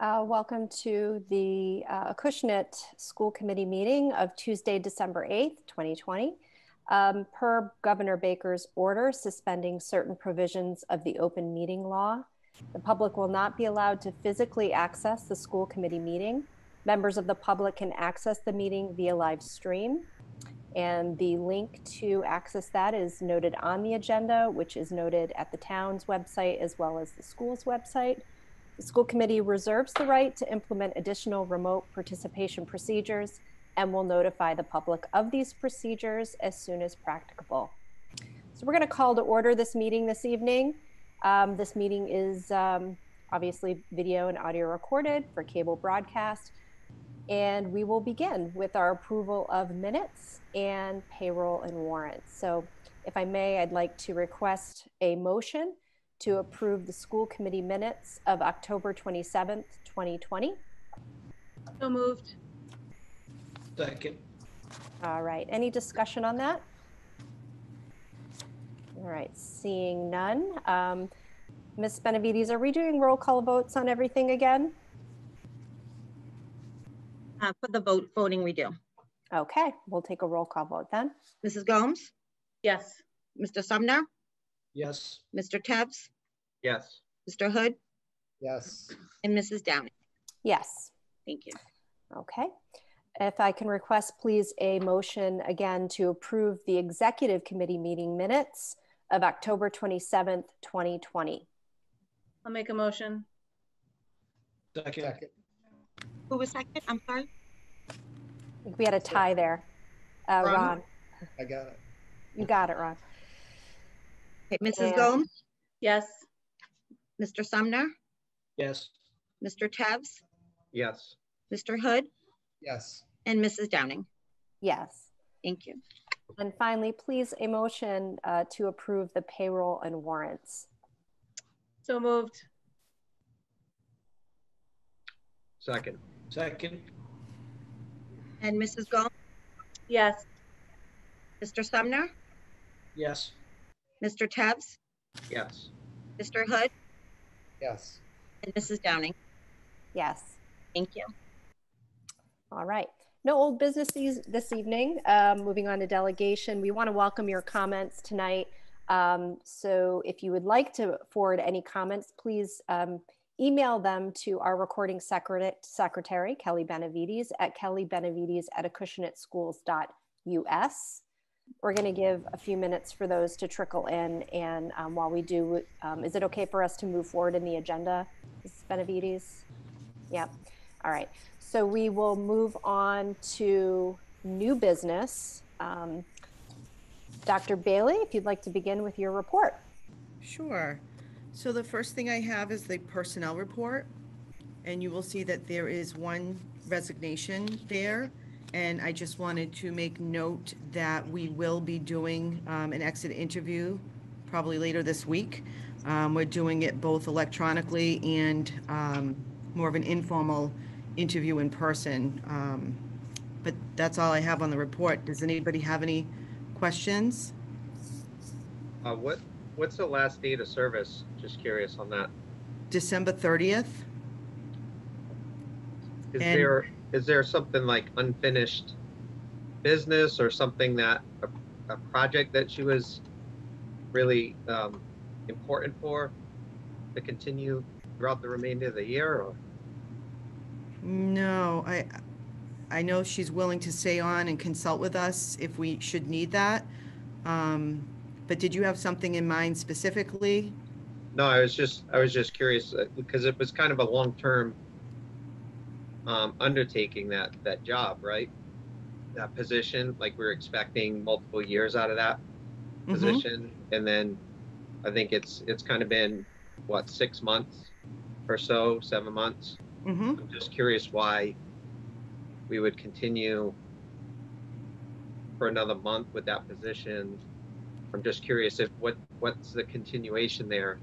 Welcome to the Acushnet School Committee meeting of Tuesday, December 8th, 2020. Per Governor Baker's order suspending certain provisions of the open meeting law, the public will not be allowed to physically access the school committee meeting. Members of the public can access the meeting via live stream. And the link to access that is noted on the agenda, which is noted at the town's website as well as the school's website. The school committee reserves the right to implement additional remote participation procedures and will notify the public of these procedures as soon as practicable. So we're going to call to order this meeting this evening. This meeting is obviously video and audio recorded for cable broadcast. And we will begin with our approval of minutes and payroll and warrants. So if I may, I'd like to request a motion to approve the school committee minutes of October 27th, 2020. So moved. Second. All right, any discussion on that? All right, seeing none. Ms. Benavides, are we doing roll call votes on everything again? For the voting we do. Okay, we'll take a roll call vote then. Mrs. Gomes? Yes. Mr. Sumner? Yes. Mr. Tebs? Yes. Mr. Hood? Yes. And Mrs. Downing? Yes. Thank you. Okay. If I can request, please, a motion again to approve the executive committee meeting minutes of October 27th, 2020. I'll make a motion. Second. Who was second? I'm sorry. I think we had a tie there. Ron. I got it. You got it, Ron. Okay, Mrs. Yeah. Gomes? Yes. Mr. Sumner? Yes. Mr. Tebs? Yes. Mr. Hood? Yes. And Mrs. Downing? Yes. Thank you. And finally, please, a motion to approve the payroll and warrants. So moved. Second. Second. And Mrs. Gomes? Yes. Mr. Sumner? Yes. Mr. Tebs? Yes. Mr. Hood? Yes. And Mrs. Downing? Yes. Thank you. All right. No old business this evening. Moving on to delegation. We want to welcome your comments tonight. So if you would like to forward any comments, please email them to our recording secretary, Kelly Benavides, at kellybenavides@acushnetschools.us. We're going to give a few minutes for those to trickle in. And while we do, is it okay for us to move forward in the agenda, Mrs. Benavides? Yep. All right. So we will move on to new business. Dr. Bailey, if you'd like to begin with your report. Sure. So the first thing I have is the personnel report, and you will see that there is one resignation there. And I just wanted to make note that we will be doing an exit interview probably later this week. We're doing it both electronically and more of an informal interview in person. But that's all I have on the report. Does anybody have any questions? What's the last date of service? Just curious on that. December 30th. Is there something like unfinished business or something that a project that she was really important for to continue throughout the remainder of the year? Or? No, I know she's willing to stay on and consult with us if we should need that. But did you have something in mind specifically? No, I was just curious because it was kind of a long-term undertaking, that job, right? That position, like we're expecting multiple years out of that position. And then I think it's kind of been what, 6 months or so, 7 months. I'm just curious why we would continue for another month with that position. I'm just curious if what's the continuation there,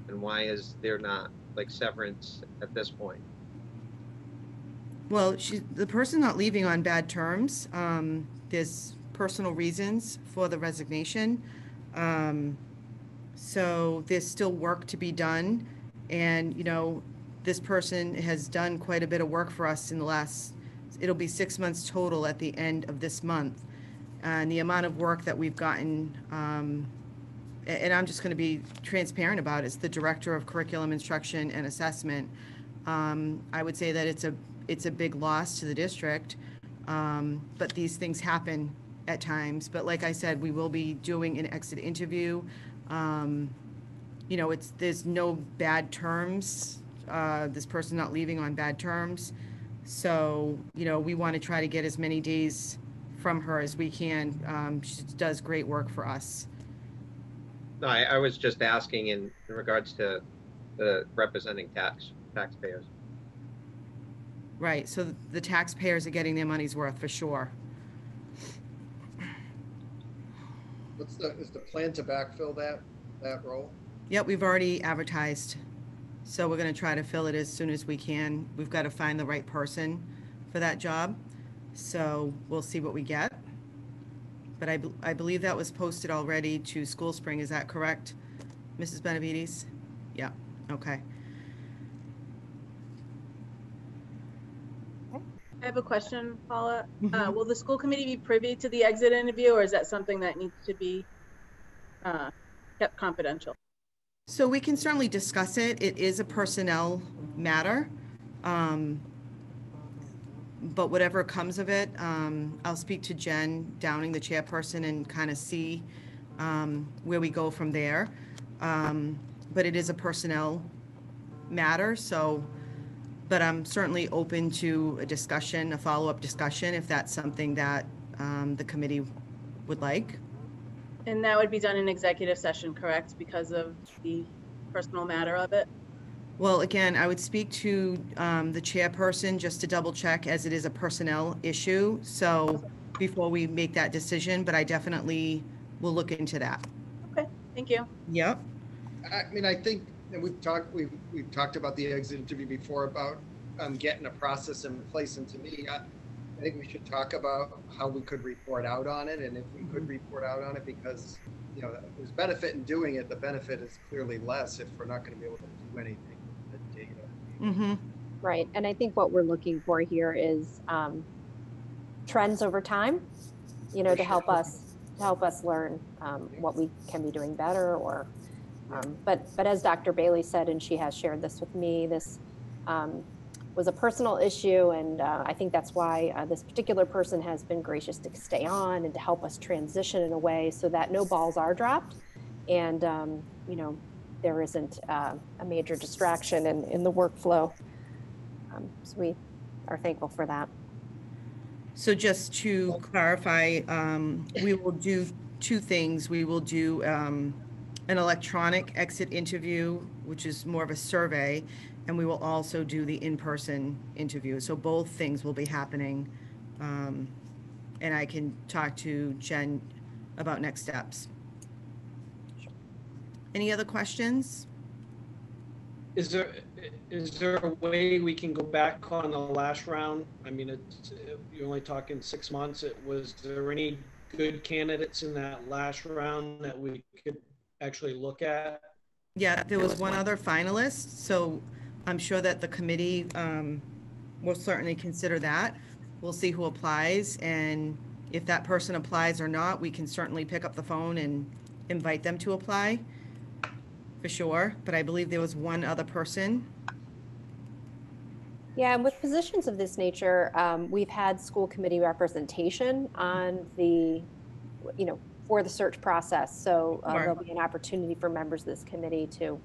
and why is there not like severance at this point? Well, the person's not leaving on bad terms. There's personal reasons for the resignation. So there's still work to be done. And, you know, this person has done quite a bit of work for us in the last, it'll be 6 months total at the end of this month. And the amount of work that we've gotten, and I'm just going to be transparent about it, it's the Director of Curriculum Instruction and Assessment. I would say that it's a big loss to the district, but these things happen at times. But like I said, we will be doing an exit interview. You know, there's no bad terms. This person not leaving on bad terms. So, you know, we want to try to get as many days from her as we can. She does great work for us. No, I was just asking in regards to the representing taxpayers. Right, so the taxpayers are getting their money's worth for sure. Is the plan to backfill that role? Yep, we've already advertised. So we're gonna try to fill it as soon as we can. We've got to find the right person for that job. So we'll see what we get. But I believe that was posted already to School Spring. Is that correct, Mrs. Benavides? Yeah, okay. I have a question, Paula. Mhm. Will the school committee be privy to the exit interview, or is that something that needs to be kept confidential? So we can certainly discuss it. It is a personnel matter. But whatever comes of it, I'll speak to Jen Downing, the chairperson, and kind of see where we go from there. But it is a personnel matter, so, but I'm certainly open to a discussion, a follow-up discussion, if that's something that the committee would like. And that would be done in executive session, correct? Because of the personal matter of it? Well, again, I would speak to the chairperson just to double check, as it is a personnel issue. So before we make that decision, but I definitely will look into that. Okay, thank you. Yep. I mean, I think, and we've talked about the exit interview before about getting a process in place. And to me, I think we should talk about how we could report out on it, and if we could report out on it, because, you know, there's benefit in doing it. The benefit is clearly less if we're not going to be able to do anything with the data. Mm-hmm. Right. And I think what we're looking for here is trends over time, you know, For to help sure. us learn what we can be doing better, or but as Dr. Bailey said, and she has shared this with me, this was a personal issue, and I think that's why this particular person has been gracious to stay on and to help us transition in a way so that no balls are dropped, and you know, there isn't a major distraction in the workflow. So we are thankful for that. So just to clarify, we will do two things. We will do an electronic exit interview, which is more of a survey, and we will also do the in-person interview. So both things will be happening. And I can talk to Jen about next steps. Any other questions? Is there a way we can go back on the last round? I mean, you're only talking 6 months. Was there any good candidates in that last round that we could actually look at? Yeah, there was one other finalist, so I'm sure that the committee will certainly consider that. We'll see who applies, and if that person applies or not, we can certainly pick up the phone and invite them to apply, for sure. But I believe there was one other person. Yeah, and with positions of this nature, we've had school committee representation on the, you know, for the search process. So Sure. there'll be an opportunity for members of this committee to,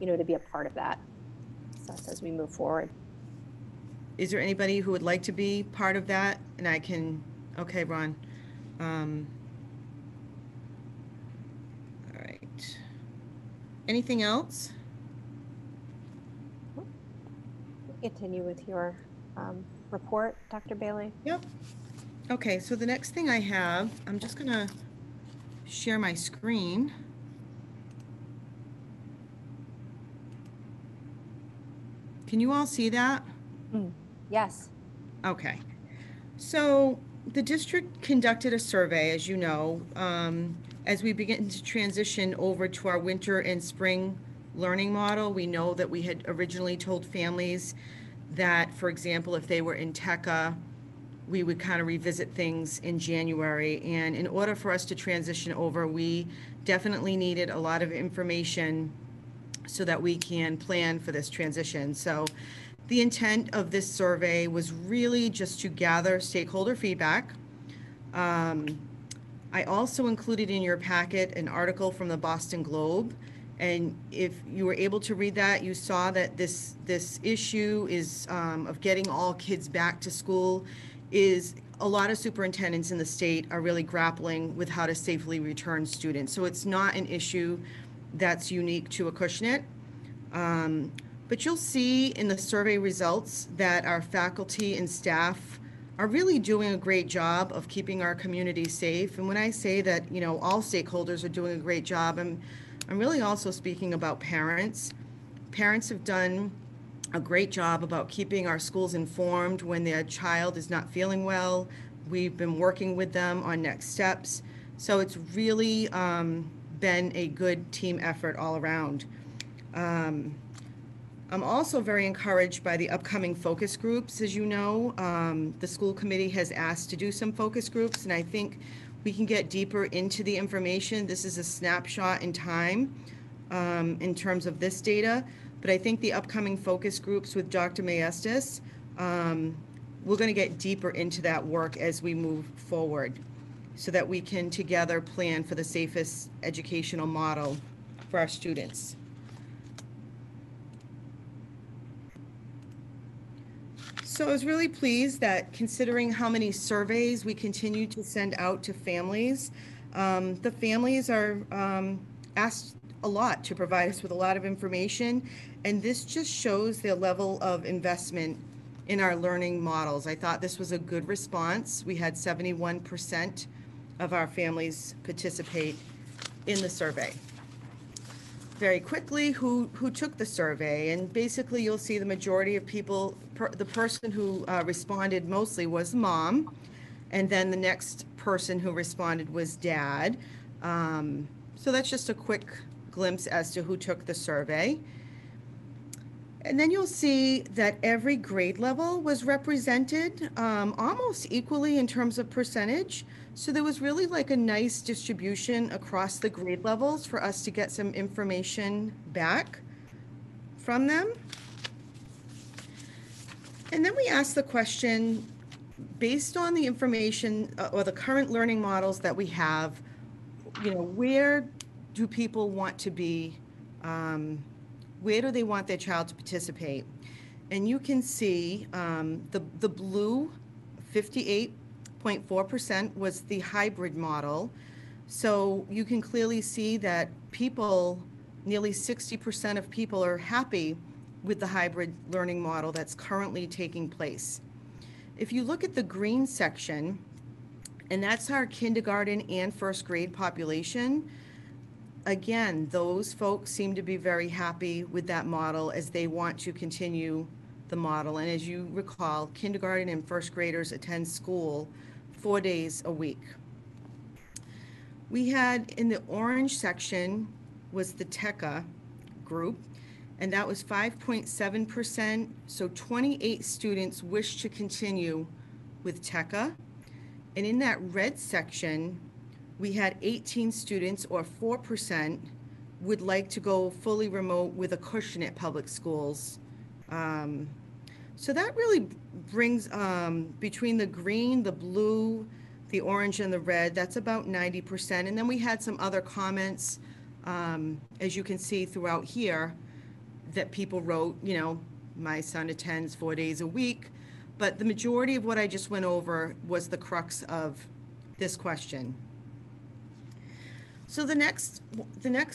you know, to be a part of that process as we move forward. Is there anybody who would like to be part of that? And I can, okay, Ron. All right. Anything else? Continue with your report, Dr. Bailey. Yep. Okay, so the next thing I have, I'm just gonna share my screen. Can you all see that? Yes. Okay. So the district conducted a survey, as you know, as we begin to transition over to our winter and spring learning model. We know that we had originally told families that, for example, if they were in TECA, we would kind of revisit things in January. And in order for us to transition over, we definitely needed a lot of information so that we can plan for this transition. So the intent of this survey was really just to gather stakeholder feedback. I also included in your packet an article from the Boston Globe. And if you were able to read that, you saw that this issue is of getting all kids back to school is a lot of superintendents in the state are really grappling with how to safely return students. So it's not an issue that's unique to Acushnet. But you'll see in the survey results that our faculty and staff are really doing a great job of keeping our community safe. And when I say that, you know, all stakeholders are doing a great job, I'm really also speaking about parents. Parents have done a great job about keeping our schools informed when their child is not feeling well. We've been working with them on next steps. So it's really been a good team effort all around. I'm also very encouraged by the upcoming focus groups. As you know, the school committee has asked to do some focus groups, and I think we can get deeper into the information. This is a snapshot in time in terms of this data, but I think the upcoming focus groups with Dr. Maestas, we're going to get deeper into that work as we move forward so that we can together plan for the safest educational model for our students. So I was really pleased that considering how many surveys we continue to send out to families, the families are asked a lot to provide us with a lot of information, and this just shows their level of investment in our learning models. I thought this was a good response. We had 71% of our families participate in the survey. Very quickly, who took the survey, and basically you'll see the majority of people, the person who responded mostly was mom, and then the next person who responded was dad. So that's just a quick glimpse as to who took the survey. And then you'll see that every grade level was represented almost equally in terms of percentage. So there was really like a nice distribution across the grade levels for us to get some information back from them. And then we asked the question, based on the information or the current learning models that we have, you know, where do people want to be? Where do they want their child to participate? And you can see the blue 58.4% was the hybrid model. So you can clearly see that people, nearly 60% of people are happy with the hybrid learning model that's currently taking place. If you look at the green section, and that's our kindergarten and first grade population, again, those folks seem to be very happy with that model as they want to continue the model. And as you recall, kindergarten and first graders attend school 4 days a week. We had in the orange section was the TECA group, and that was 5.7%. So 28 students wish to continue with TECA. And in that red section, we had 18 students, or 4%, would like to go fully remote with Acushnet Public Schools. So that really brings, between the green, the blue, the orange, and the red, that's about 90%. And then we had some other comments, as you can see throughout here, that people wrote, you know, my son attends 4 days a week. But the majority of what I just went over was the crux of this question. So the next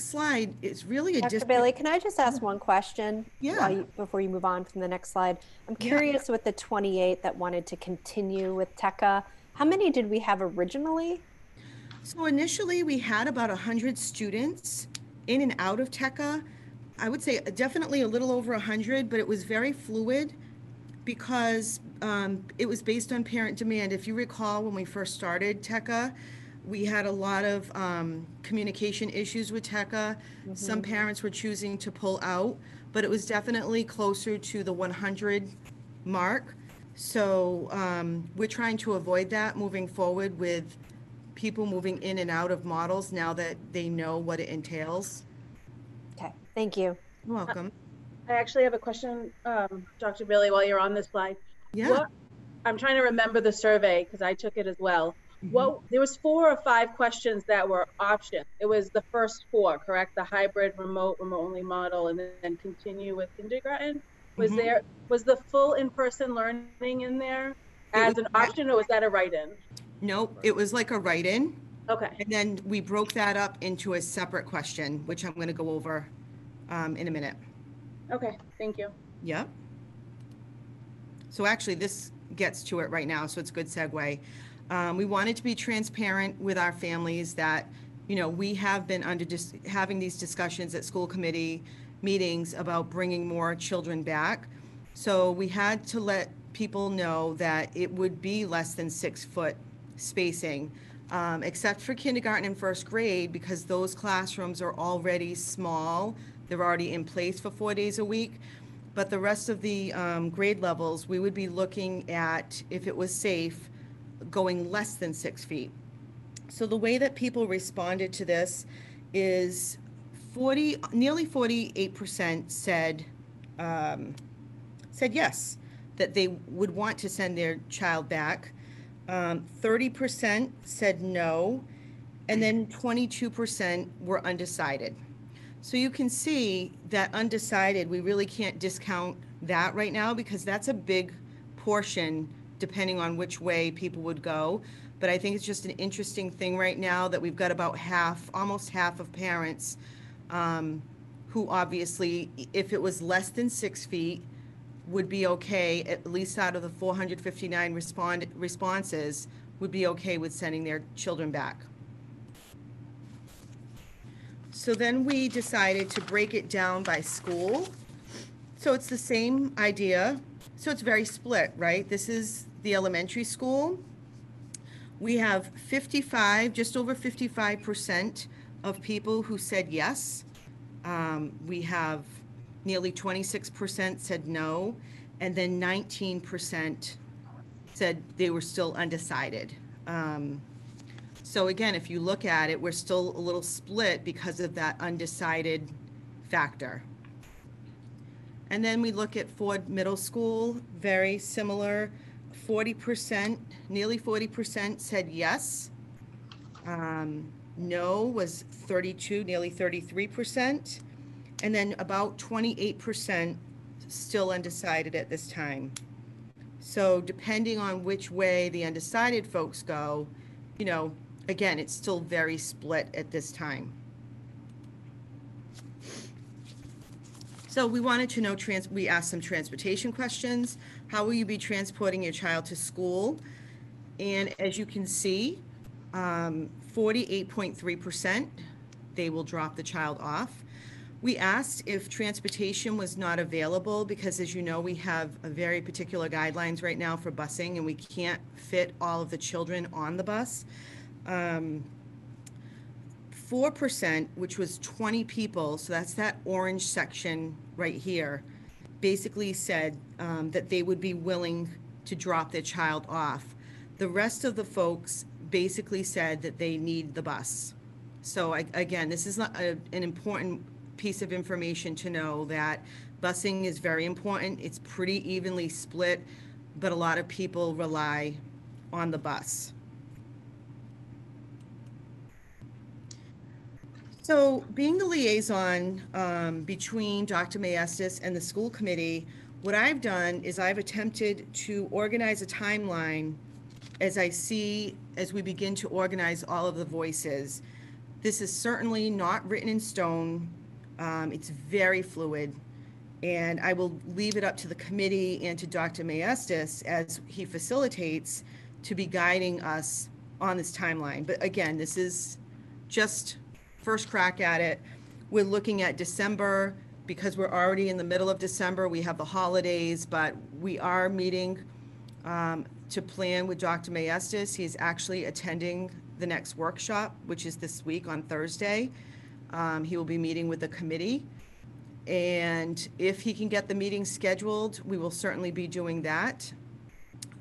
slide is really a Dr. Bailey, can I just ask one question? Yeah. Before you move on from the next slide? I'm curious with the 28 that wanted to continue with TECA, how many did we have originally? So initially we had about 100 students in and out of TECA. I would say definitely a little over 100, but it was very fluid because it was based on parent demand. If you recall, when we first started TECA, we had a lot of communication issues with TECA. Some parents were choosing to pull out, but it was definitely closer to the 100 mark. So we're trying to avoid that moving forward with people moving in and out of models now that they know what it entails. Okay, thank you. You're welcome. I actually have a question, Dr. Billy, while you're on this slide. Yeah. What, I'm trying to remember the survey because I took it as well. Mhm. There was 4 or 5 questions that were options. It was the first 4, correct? The hybrid, remote, remote-only model, and then continue with kindergarten. Mhm. Was the full in-person learning in there It was, as an option, or was that a write-in? nope, it was like a write-in. Okay. And then we broke that up into a separate question, which I'm going to go over in a minute. Okay. Thank you. Yep. So actually, this gets to it right now, so it's a good segue. We wanted to be transparent with our families that, you know, we have been having these discussions at school committee meetings about bringing more children back. So we had to let people know that it would be less than 6-foot spacing, except for kindergarten and first grade, because those classrooms are already small. They're already in place for 4 days a week. But the rest of the grade levels, we would be looking at, if it was safe, going less than 6 feet. So the way that people responded to this is nearly 48% said yes, that they would want to send their child back. 30% said no, and then 22% were undecided. So you can see that undecided, we really can't discount that right now because that's a big portion depending on which way people would go. But I think it's just an interesting thing right now that we've got about almost half of parents who obviously, if it was less than 6 feet, would be okay, at least out of the 459 responses, would be okay with sending their children back. So then we decided to break it down by school. So it's the same idea. So it's very split, right? This is the elementary school. We have 55, just over 55% of people who said yes. We have nearly 26% said no, and then 19% said they were still undecided. So again, if you look at it, we're still a little split because of that undecided factor. And then we look at Ford Middle School, very similar. 40%, nearly 40% said yes. No was 32, nearly 33%. And then about 28% still undecided at this time. So depending on which way the undecided folks go, you know, again, it's still very split at this time. So we wanted to know, we asked some transportation questions. How will you be transporting your child to school? And as you can see, 48.3%, they will drop the child off. We asked if transportation was not available because, as you know, we have a very particular guidelines right now for busing and we can't fit all of the children on the bus. 4%, which was 20 people, so that's that orange section right here, basically said that they would be willing to drop their child off. The rest of the folks basically said that they need the bus. So again, this is not an important piece of information to know that busing is very important. It's pretty evenly split, but a lot of people rely on the bus. So being the liaison between Dr. Maestas and the school committee, what I've done is I've attempted to organize a timeline as we begin to organize all of the voices. This is certainly not written in stone. It's very fluid. And I will leave it up to the committee and to Dr. Maestas as he facilitates to be guiding us on this timeline. But again, this is just first crack at it. We're looking at December because we're already in the middle of December. We have the holidays, but we are meeting to plan with Dr. Maestas. He's actually attending the next workshop, which is this week on Thursday. He will be meeting with the committee. And if he can get the meeting scheduled, we will certainly be doing that.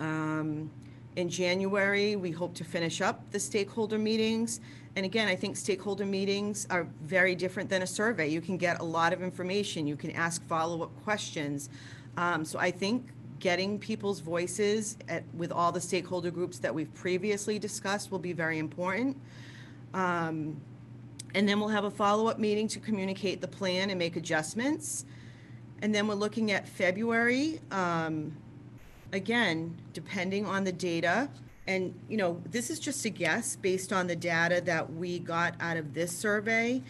In January, we hope to finish up the stakeholder meetings. And again, I think stakeholder meetings are very different than a survey. You can get a lot of information. You can ask follow-up questions. So I think getting people's voices with all the stakeholder groups that we've previously discussed will be very important. And then we'll have a follow-up meeting to communicate the plan and make adjustments. And then we're looking at February. Again, depending on the data, and this is just a guess based on the data that we got out of this survey.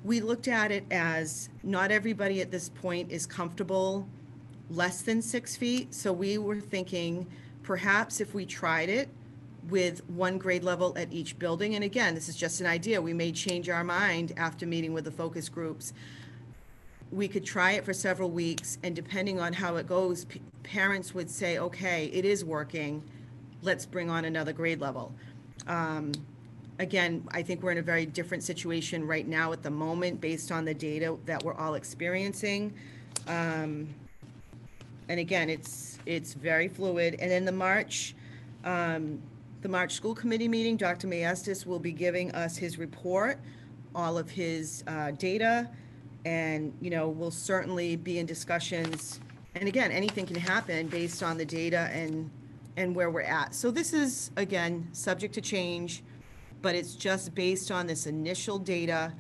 We looked at it as not everybody at this point is comfortable less than 6 feet. So we were thinking perhaps if we tried it with one grade level at each building, and again, this is just an idea, we may change our mind after meeting with the focus groups. We could try it for several weeks, and depending on how it goes, parents would say, okay, it is working, let's bring on another grade level. Again, I think we're in a very different situation right now at the moment based on the data that we're all experiencing. And again, it's very fluid. And in the March school committee meeting, Dr. Maestas will be giving us his report, all of his data, and we'll certainly be in discussions. And again, anything can happen based on the data and where we're at. So this is, again, subject to change, but it's just based on this initial data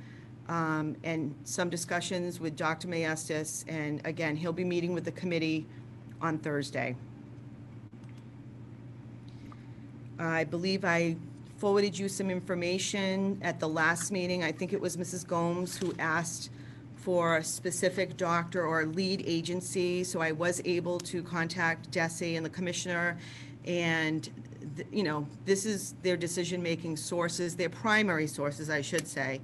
and some discussions with Dr. Maestas. And again, he'll be meeting with the committee on Thursday. I believe I forwarded you some information at the last meeting. I think it was Mrs. Gomes who asked for a specific doctor or lead agency. So I was able to contact DESE and the commissioner, and this is their decision-making sources, their primary sources, I should say.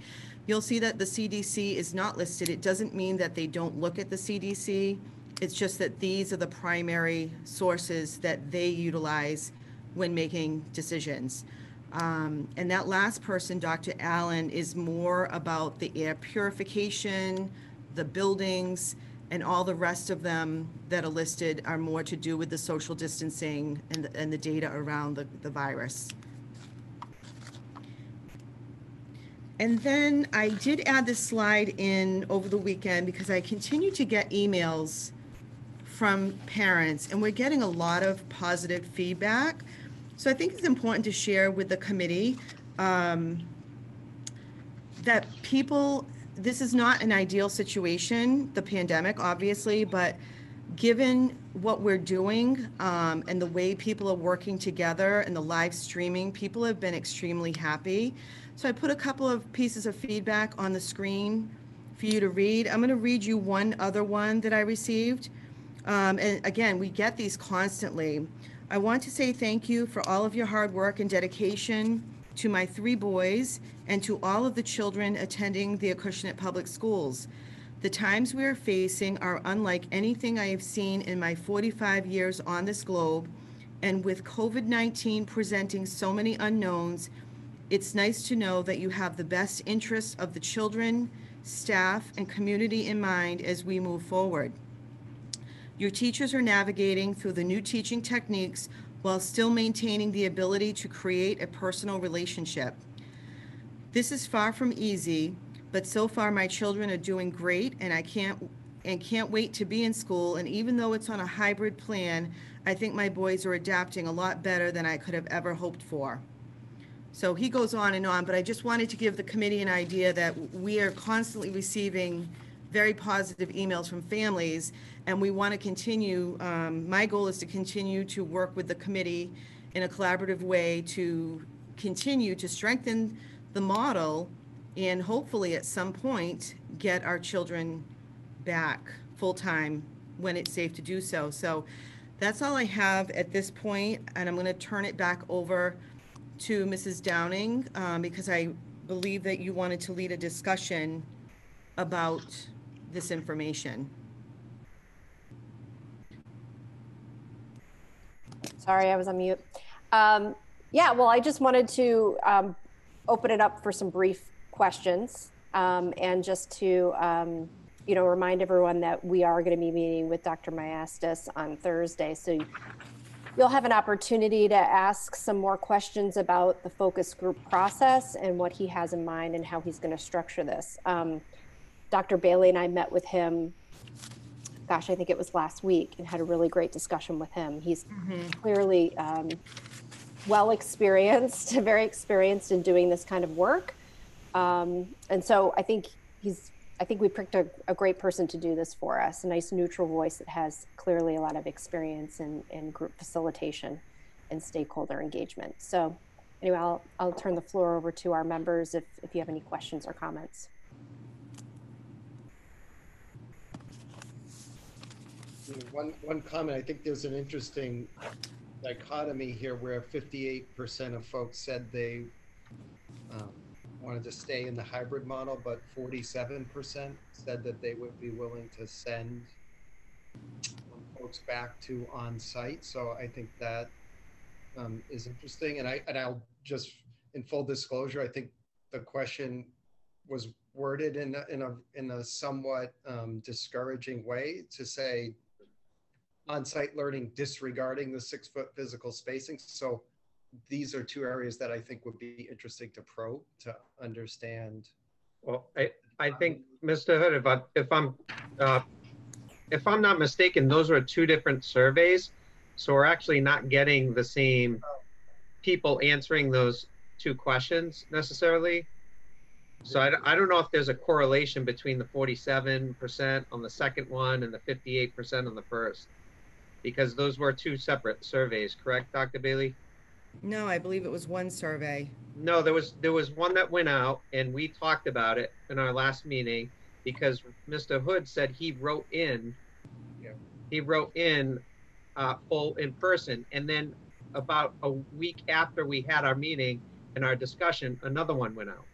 You'll see that the CDC is not listed. It doesn't mean that they don't look at the CDC. It's just that these are the primary sources that they utilize when making decisions. And that last person, Dr. Allen, is more about the air purification, the buildings, and all the rest of them that are listed are more to do with the social distancing and the data around the virus. And then I did add this slide in over the weekend because I continue to get emails from parents, and we're getting a lot of positive feedback. So I think it's important to share with the committee that this is not an ideal situation, the pandemic, obviously, but given what we're doing and the way people are working together and the live streaming, people have been extremely happy. So I put a couple of pieces of feedback on the screen for you to read. I'm going to read you one other one that I received. And again, we get these constantly. I want to say thank you for all of your hard work and dedication to my 3 boys and to all of the children attending the Acushnet Public Schools. The times we are facing are unlike anything I have seen in my 45 years on this globe, and with COVID-19 presenting so many unknowns, it's nice to know that you have the best interests of the children, staff, and community in mind as we move forward. Your teachers are navigating through the new teaching techniques while still maintaining the ability to create a personal relationship. This is far from easy, but so far my children are doing great, and I can't wait to be in school. And even though it's on a hybrid plan, I think my boys are adapting a lot better than I could have ever hoped for. So he goes on, but I just wanted to give the committee an idea that we are constantly receiving very positive emails from families, and we want to continue. My goal is to continue to work with the committee in a collaborative way to continue to strengthen the model and hopefully at some point get our children back full-time when it's safe to do so. So that's all I have at this point, and I'm going to turn it back over to Mrs. Downing because I believe that you wanted to lead a discussion about this information. Sorry, I was on mute. Yeah, well, I just wanted to open it up for some brief questions, and just to remind everyone that we are going to be meeting with Dr. Myastis on Thursday. So you'll have an opportunity to ask some more questions about the focus group process and what he has in mind and how he's going to structure this. Dr. Bailey and I met with him, gosh, I think it was last week, and had a really great discussion with him. He's clearly well experienced, very experienced in doing this kind of work. And so I think we picked a great person to do this for us, a nice neutral voice that has clearly a lot of experience in group facilitation and stakeholder engagement. So anyway, I'll turn the floor over to our members if you have any questions or comments. One comment, I think there's an interesting dichotomy here where 58% of folks said they wanted to stay in the hybrid model, but 47% said that they would be willing to send folks back to on-site. So I think that is interesting. And I'll just, in full disclosure, I think the question was worded in a somewhat discouraging way to say on-site learning disregarding the 6-foot physical spacing. So these are two areas that I think would be interesting to probe to understand. Well, I think, Mr. Hood, if I'm not mistaken, those are two different surveys. So we're actually not getting the same people answering those two questions necessarily. So I don't know if there's a correlation between the 47% on the second one and the 58% on the first, because those were two separate surveys, correct, Dr. Bailey? No, I believe it was one survey. No, there was one that went out, and we talked about it in our last meeting because Mr. Hood said he wrote in full in person, and then about a week after we had our meeting and our discussion, another one went out.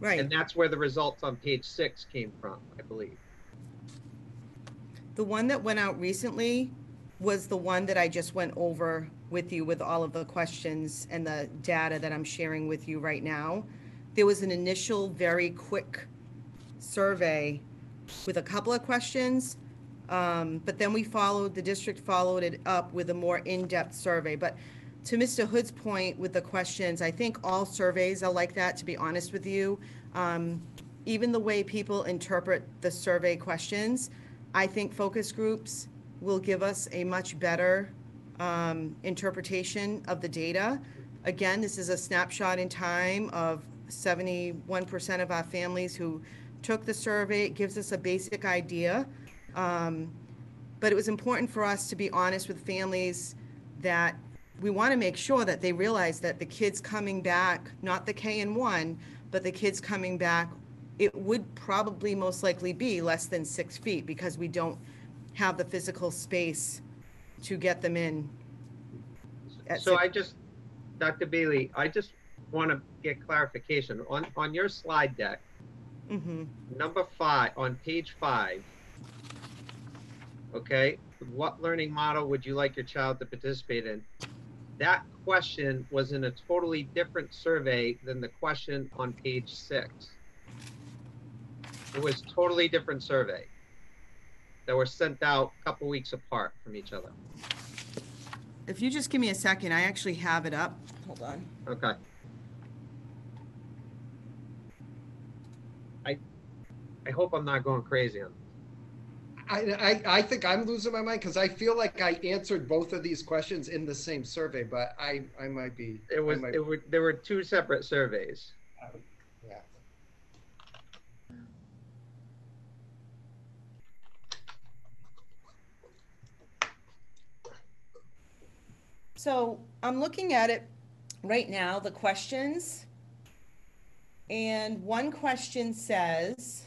Right. And that's where the results on page 6 came from, I believe. The one that went out recently was the one that I just went over with you with all of the questions and the data that I'm sharing with you right now. There was an initial very quick survey with a couple of questions, but then the district followed it up with a more in-depth survey. But to Mr. Hood's point with the questions, I think all surveys are like that, to be honest with you. Even the way people interpret the survey questions, I think focus groups will give us a much better interpretation of the data. Again, this is a snapshot in time of 71% of our families who took the survey. It gives us a basic idea. But it was important for us to be honest with families that we want to make sure that they realize that the kids coming back, not the K and 1, but the kids coming back, it would probably most likely be less than 6 feet because we don't have the physical space to get them in. So Dr. Bailey, I just want to get clarification on your slide deck. Number 5 on page 5. Okay, what learning model would you like your child to participate in? That question was in a totally different survey than the question on page 6. It was totally different survey that were sent out a couple weeks apart from each other. If you just give me a second, I actually have it up. Hold on. Okay. I hope I'm not going crazy on this. I think I'm losing my mind because I feel like I answered both of these questions in the same survey, but I might be. There were two separate surveys. Yeah. So I'm looking at it right now, the questions. And one question says,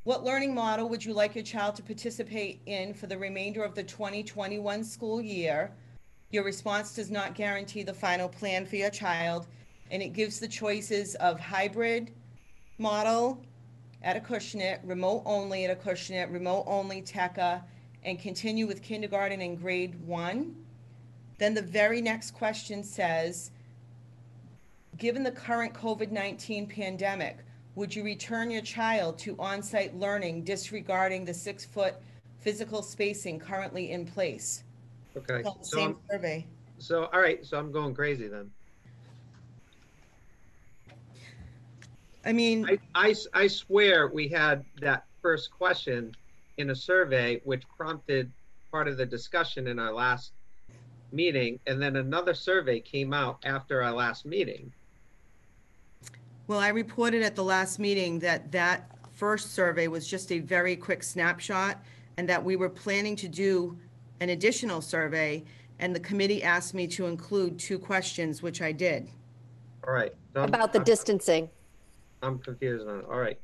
what learning model would you like your child to participate in for the remainder of the 2021 school year? Your response does not guarantee the final plan for your child, and it gives the choices of hybrid model at Acushnet, remote only at Acushnet, remote only TECA, and continue with kindergarten and grade 1. Then the very next question says, given the current COVID-19 pandemic, would you return your child to on-site learning disregarding the 6-foot physical spacing currently in place? Okay, It's all the so same survey. all right, so I'm going crazy then. I mean, I swear we had that first question in a survey, which prompted part of the discussion in our last meeting, and then another survey came out after our last meeting. well, I reported at the last meeting that that first survey was just a very quick snapshot and that we were planning to do an additional survey, and the committee asked me to include 2 questions, which I did. All right. So About the distancing. I'm confused on it. All right.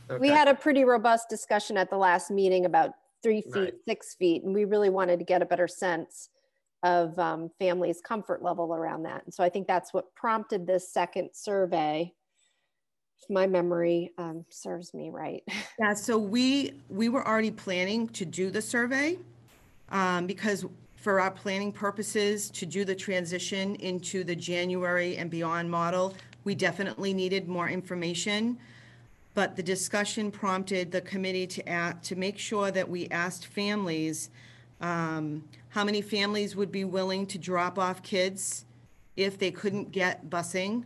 We Okay. had a pretty robust discussion at the last meeting about 3 feet, Right. 6 feet, and we really wanted to get a better sense of families' comfort level around that. And so I think that's what prompted this second survey, if my memory serves me right. Yeah, so we were already planning to do the survey because for our planning purposes, to do the transition into the January and beyond model, we definitely needed more information. But the discussion prompted the committee to make sure that we asked families how many families would be willing to drop off kids if they couldn't get busing,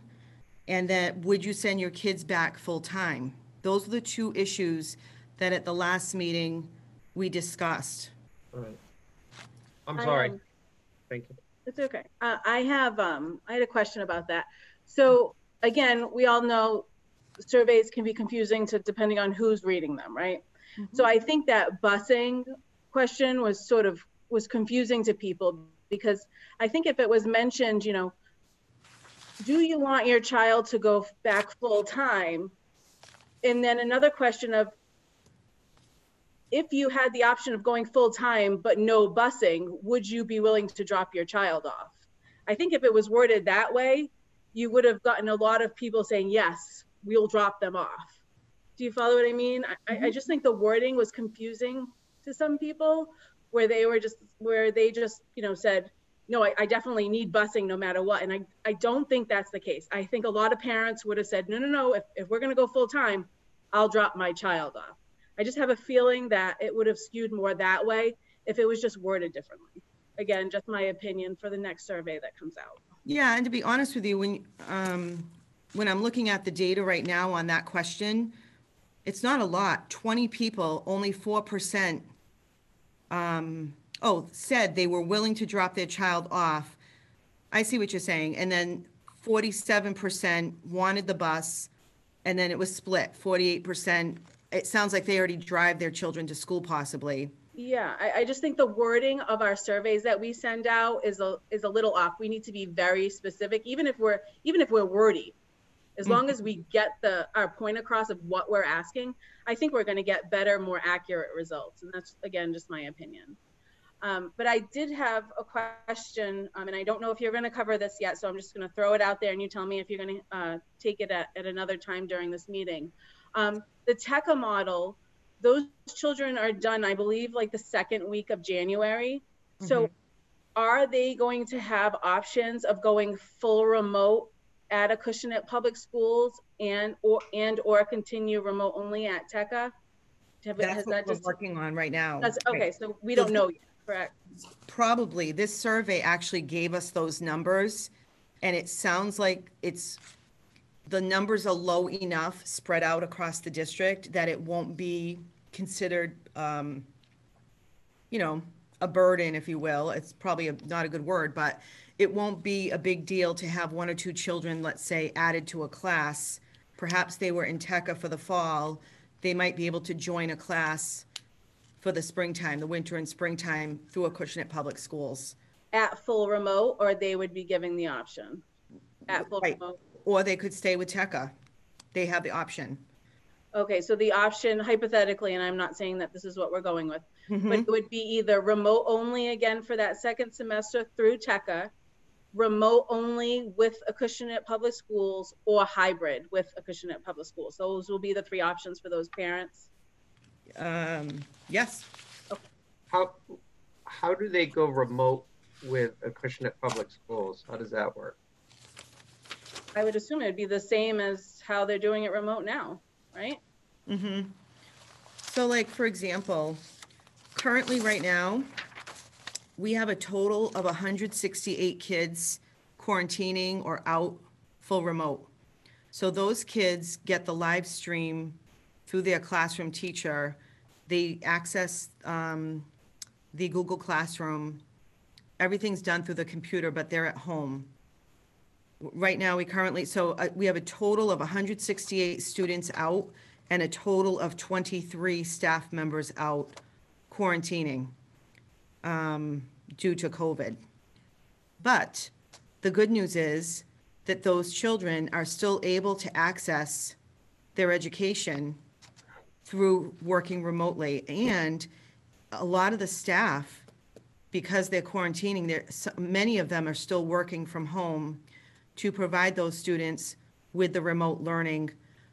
and that would you send your kids back full time? Those are the 2 issues that at the last meeting we discussed. All right. I'm sorry. Um, Thank you. It's okay. I had a question about that. So again, we all know surveys can be confusing to depending on who's reading them, right? So I think that busing question was confusing to people, because I think if it was mentioned, you know, do you want your child to go back full time? And then another question of, if you had the option of going full time but no busing, would you be willing to drop your child off? I think if it was worded that way, you would have gotten a lot of people saying, yes, we'll drop them off. Do you follow what I mean? I just think the wording was confusing to some people, where they just, you know, said, no, I definitely need busing no matter what. And I don't think that's the case. I think a lot of parents would have said, no, if we're going to go full time, I'll drop my child off. I just have a feeling that it would have skewed more that way if it was just worded differently. Again, just my opinion for the next survey that comes out. Yeah, and to be honest with you, when I'm looking at the data right now on that question, it's not a lot. 20 people, only 4%, said they were willing to drop their child off. I see what you're saying. And then 47% wanted the bus, and then it was split. 48%, it sounds like they already drive their children to school possibly. Yeah, I just think the wording of our surveys that we send out is a little off. We need to be very specific, even if we're wordy. As long as we get our point across of what we're asking, I think we're going to get better, more accurate results. And that's, again, just my opinion. But I did have a question, and I don't know if you're going to cover this yet, so I'm just going to throw it out there and you tell me if you're going to take it at another time during this meeting. The TECA model, those children are done, I believe, like the second week of January. So are they going to have options of going full remote at Acushnet Public Schools and or continue remote only at TECA? That's what we're working on right now. Okay, so we don't know yet, correct? Probably. This survey actually gave us those numbers, and it sounds like the numbers are low enough spread out across the district that it won't be considered, a burden, if you will. It's probably not a good word, but it won't be a big deal to have 1 or 2 children, let's say, added to a class. Perhaps they were in TECA for the fall. They might be able to join a class for the springtime, the winter and springtime, through Acushnet Public Schools. At full remote, or they would be giving the option? At full remote? Or they could stay with TECA. They have the option. Okay, so the option, hypothetically, and I'm not saying that this is what we're going with, but it would be either remote only again for that second semester through TECA, remote only with Acushnet Public Schools, or hybrid with Acushnet Public Schools. Those will be the 3 options for those parents. Yes. Okay. How do they go remote with Acushnet Public Schools? How does that work? I would assume it'd be the same as how they're doing it remote now, right? Mm-hmm. So like, for example, currently right now, we have a total of 168 kids quarantining or out full remote. So those kids get the live stream through their classroom teacher. They access the Google Classroom. Everything's done through the computer, but they're at home. Right now, we have a total of 168 students out and a total of 23 staff members out quarantining due to COVID. But the good news is that those children are still able to access their education through working remotely. And a lot of the staff, because they're quarantining, many of them are still working from home to provide those students with the remote learning.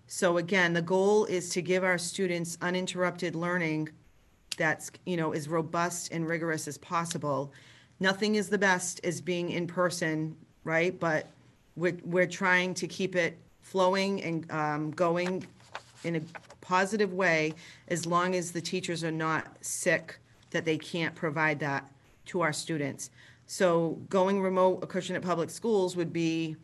So again, the goal is to give our students uninterrupted learning that's, as robust and rigorous as possible. Nothing is the best as being in person, right? But we're trying to keep it flowing and going in a positive way, as long as the teachers are not sick, that they can't provide that to our students. So going remote Acushnet Public Schools would be,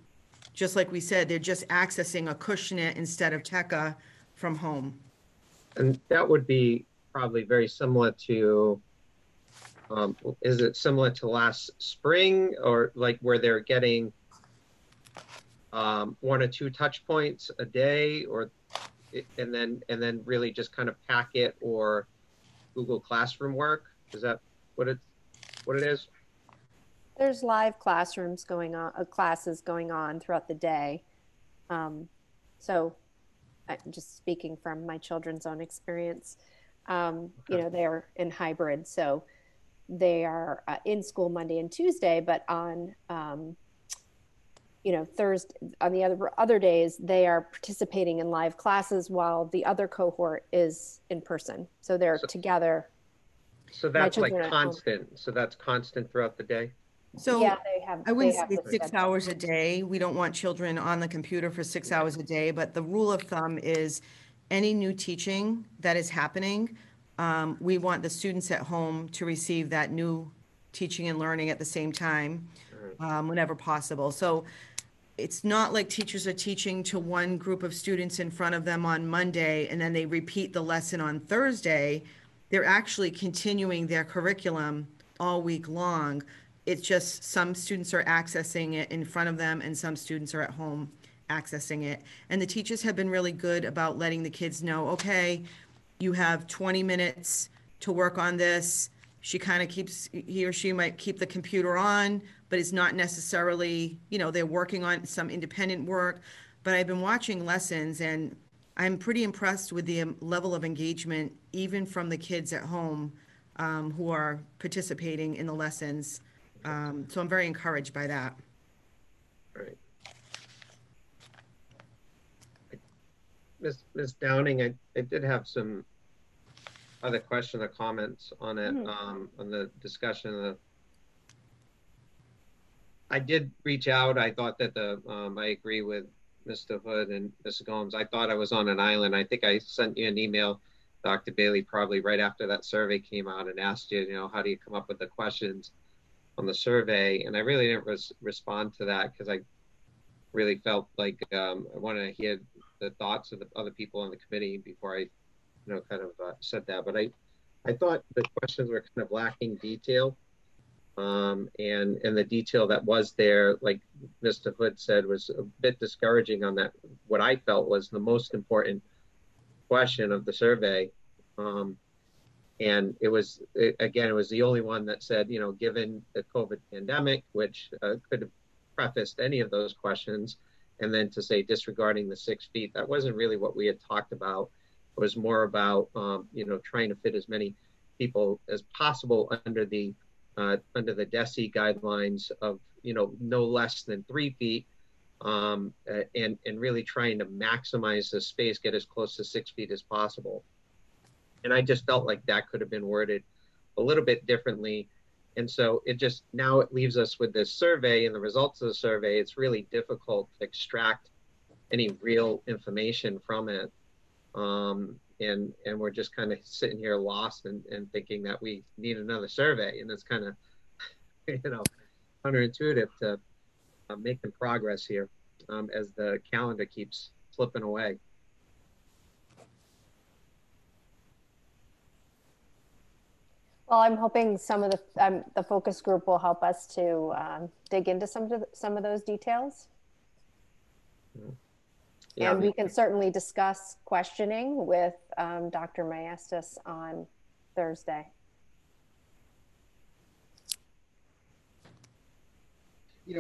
just like we said, they're just accessing Acushnet instead of TECA from home. And that would be probably very similar to, is it similar to last spring, or like where they're getting 1 or 2 touch points a day, or and then really just kind of pack it or Google Classroom work? Is that what it is? There's live classrooms going on, classes going on throughout the day. So I'm just speaking from my children's own experience. They're in hybrid. So they are in school Monday and Tuesday, but on, Thursday, on the other days, they are participating in live classes while the other cohort is in person. So they're together. So that's like constant. So that's constant throughout the day? So yeah, I wouldn't say 6 hours a day. We don't want children on the computer for 6 hours a day, but the rule of thumb is any new teaching that is happening, we want the students at home to receive that new teaching and learning at the same time, whenever possible. So it's not like teachers are teaching to one group of students in front of them on Monday and then they repeat the lesson on Thursday. They're actually continuing their curriculum all week long. It's just some students are accessing it in front of them and some students are at home accessing it. And the teachers have been really good about letting the kids know, okay, you have 20 minutes to work on this. He or she might keep the computer on, but it's not necessarily, they're working on some independent work. But I've been watching lessons and I'm pretty impressed with the level of engagement, even from the kids at home who are participating in the lessons. So I'm very encouraged by that. Right. Ms. Downing, I did have some other question or comments on it, on the discussion. I did reach out. I thought that I agree with Mr. Hood and Mrs. Gomes. I thought I was on an island. I think I sent you an email, Dr. Bailey, probably right after that survey came out and asked you, how do you come up with the questions on the survey? And I really didn't respond to that because I really felt like I wanted to hear the thoughts of the other people on the committee before I, said that. But I thought the questions were kind of lacking detail. And the detail that was there, like Mr. Hood said, was a bit discouraging on that. What I felt was the most important question of the survey. And it was the only one that said, given the COVID pandemic, which could have prefaced any of those questions, and then to say disregarding the 6 feet, that wasn't really what we had talked about. It was more about, trying to fit as many people as possible under the DESE guidelines of, no less than 3 feet, and really trying to maximize the space, get as close to 6 feet as possible. And I just felt like that could have been worded a little bit differently And so now it leaves us with this survey and the results of the survey. It's really difficult to extract any real information from it. And we're just kind of sitting here lost and thinking that we need another survey. And it's kind of, counterintuitive to making progress here as the calendar keeps slipping away. Well, I'm hoping some of the focus group will help us to dig into some of those details. Yeah, and we can certainly discuss questioning with Dr. Maestas on Thursday.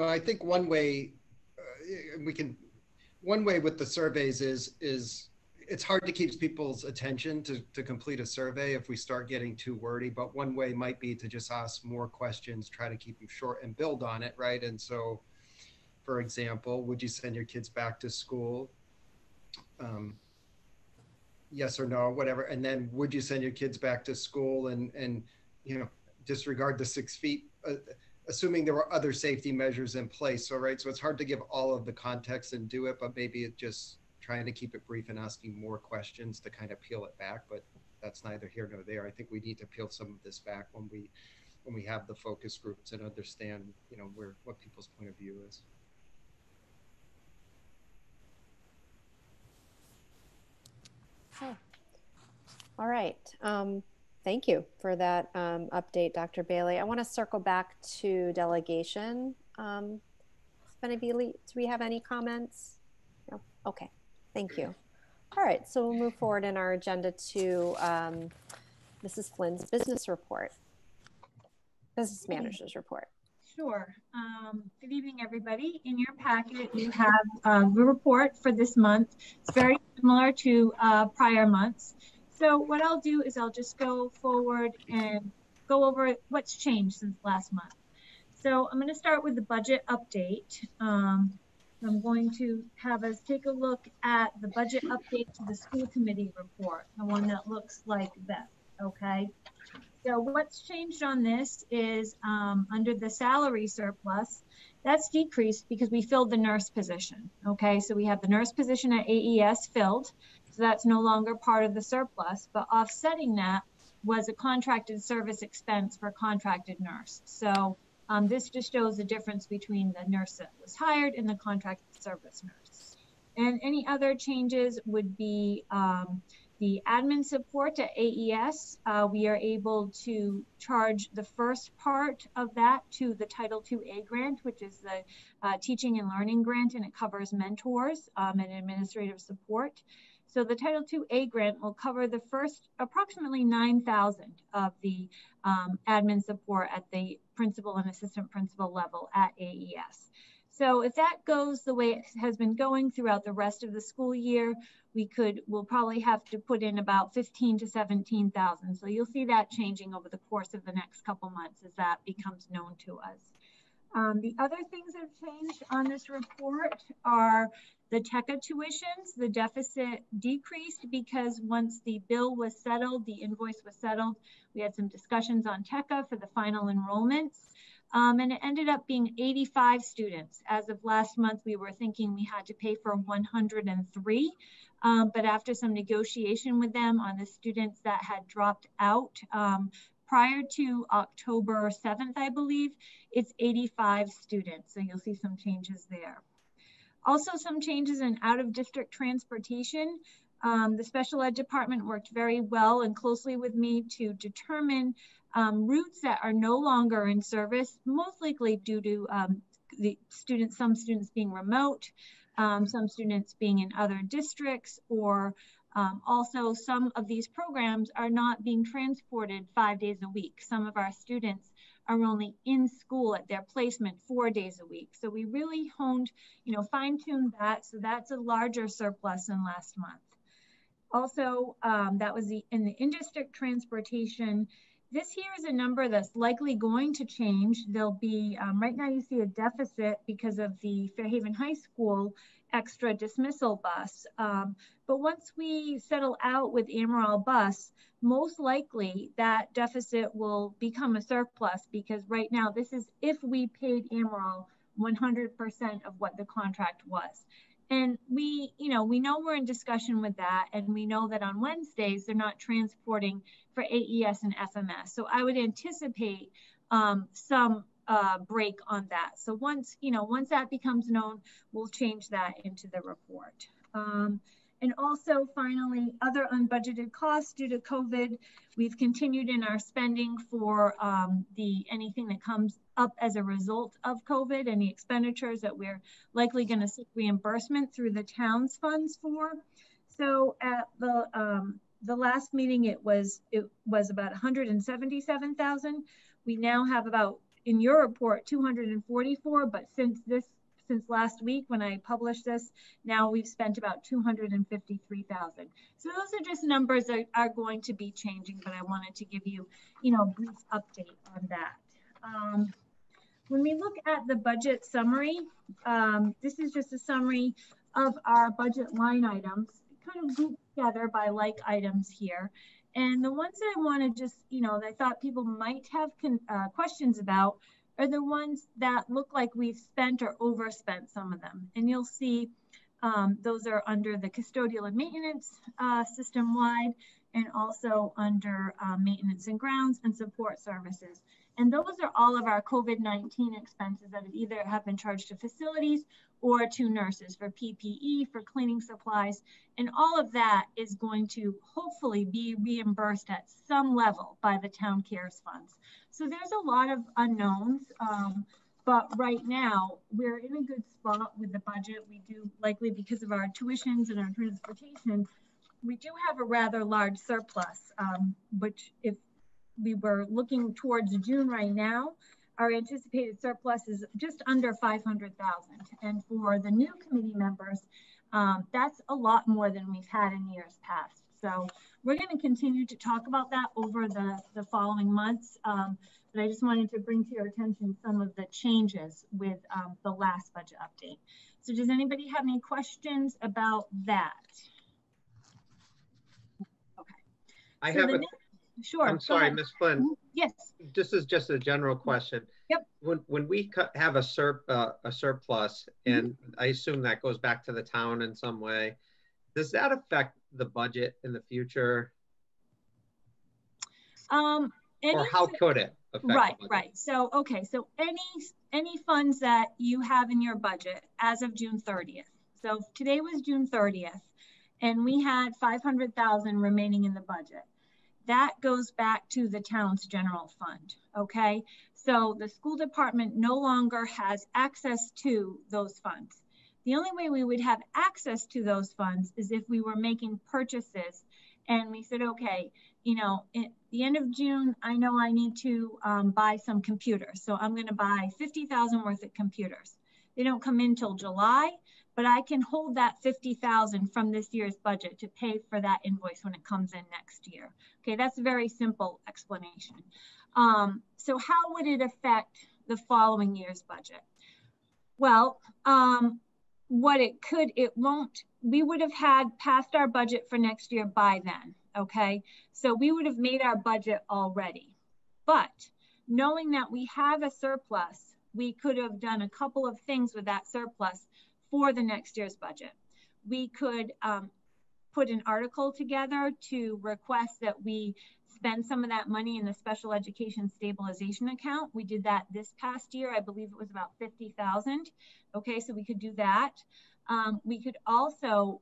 I think one way with the surveys is it's hard to keep people's attention to complete a survey if we start getting too wordy, but one way might be to just ask more questions, try to keep them short and build on it, right? And so, for example, would you send your kids back to school? Yes or no, whatever. And then would you send your kids back to school and disregard the 6 feet, assuming there were other safety measures in place. So, right. So it's hard to give all of the context and do it, but maybe it just trying to keep it brief and asking more questions to kind of peel it back. But that's neither here nor there. I think we need to peel some of this back when we have the focus groups and understand, what people's point of view is. Okay. All right. Thank you for that update, Dr. Bailey. I want to circle back to delegation. Do we have any comments? No? Okay, thank you. All right, so we'll move forward in our agenda to Mrs. Flynn's business manager's report. Sure. Good evening, everybody. In your packet, you have the report for this month. It's very similar to prior months. So what I'll do is I'll just go forward and go over what's changed since last month. So I'm going to start with the budget update. I'm going to have us take a look at the budget update to the school committee report, the one that looks like that, okay? So what's changed on this is under the salary surplus, that's decreased because we filled the nurse position, okay? So we have the nurse position at AES filled, so that's no longer part of the surplus, but offsetting that was a contracted service expense for contracted nurse. So this just shows the difference between the nurse that was hired and the contracted service nurse. And any other changes would be the admin support at AES. We are able to charge the first part of that to the Title II-A grant, which is the teaching and learning grant, and it covers mentors and administrative support. So the Title II-A grant will cover the first approximately 9,000 of the admin support at the principal and assistant principal level at AES. So if that goes the way it has been going throughout the rest of the school year, we'll probably have to put in about 15 to 17,000. So you'll see that changing over the course of the next couple months as that becomes known to us. The other things that have changed on this report are the TECA tuitions. The deficit decreased because once the bill was settled, the invoice was settled, we had some discussions on TECA for the final enrollments. And it ended up being 85 students. As of last month, we were thinking we had to pay for 103. But after some negotiation with them on the students that had dropped out prior to October 7th, I believe, it's 85 students. So you'll see some changes there. Also some changes in out-of-district transportation. The special ed department worked very well and closely with me to determine routes that are no longer in service, most likely due to some students being remote, some students being in other districts, or also some of these programs are not being transported 5 days a week. Some of our students are only in school at their placement 4 days a week. So we really fine-tuned that. So that's a larger surplus than last month. Also, that was in the in-district transportation. This here is a number that's likely going to change. There'll be, right now you see a deficit because of the Fairhaven High School extra dismissal bus. But once we settle out with Amaral bus, most likely that deficit will become a surplus, because right now this is if we paid Amaral 100% of what the contract was. And we know we're in discussion with that, and we know that on Wednesdays they're not transporting for AES and FMS. So I would anticipate some break on that. So once that becomes known, we'll change that into the report. And also, finally, other unbudgeted costs due to COVID. We've continued in our spending for anything that comes up as a result of COVID, any expenditures that we're likely going to seek reimbursement through the town's funds for. So at the last meeting, it was about 177,000. We now have about, in your report, 244, but since last week when I published this, now we've spent about 253,000. So those are just numbers that are going to be changing, but I wanted to give you, a brief update on that. When we look at the budget summary, this is just a summary of our budget line items, kind of grouped together by like items here. And the ones that I want to just, that I thought people might have questions about are the ones that look like we've spent or overspent some of them. And you'll see those are under the custodial and maintenance system-wide, and also under maintenance and grounds and support services. And those are all of our COVID-19 expenses that either have been charged to facilities or to nurses for PPE, for cleaning supplies. And all of that is going to hopefully be reimbursed at some level by the town cares funds. So there's a lot of unknowns, but right now we're in a good spot with the budget. We do, likely because of our tuitions and our transportation, we do have a rather large surplus, which if we were looking towards June right now, our anticipated surplus is just under 500,000. And for the new committee members, that's a lot more than we've had in years past. So we're going to continue to talk about that over the following months. But I just wanted to bring to your attention some of the changes with the last budget update. So does anybody have any questions about that? Okay. I So have a, sure. I'm sorry, Ms. Flynn. Yes. This is just a general question. Yep. When we have a surplus, and I assume that goes back to the town in some way, does that affect the budget in the future? Or how could it affect the budget? Right. So, okay. So any funds that you have in your budget as of June 30th. So today was June 30th, and we had 500,000 remaining in the budget. That goes back to the town's general fund, okay? So the school department no longer has access to those funds. The only way we would have access to those funds is if we were making purchases and we said, okay, at the end of June, I know I need to buy some computers. So I'm gonna buy 50,000 worth of computers. They don't come in till July, but I can hold that 50,000 from this year's budget to pay for that invoice when it comes in next year. Okay, that's a very simple explanation. So how would it affect the following year's budget? Well, we would have had passed our budget for next year by then, okay? So we would have made our budget already. But knowing that we have a surplus, we could have done a couple of things with that surplus for the next year's budget. We could put an article together to request that we spend some of that money in the special education stabilization account. We did that this past year. I believe it was about 50,000. Okay, so we could do that. We could also,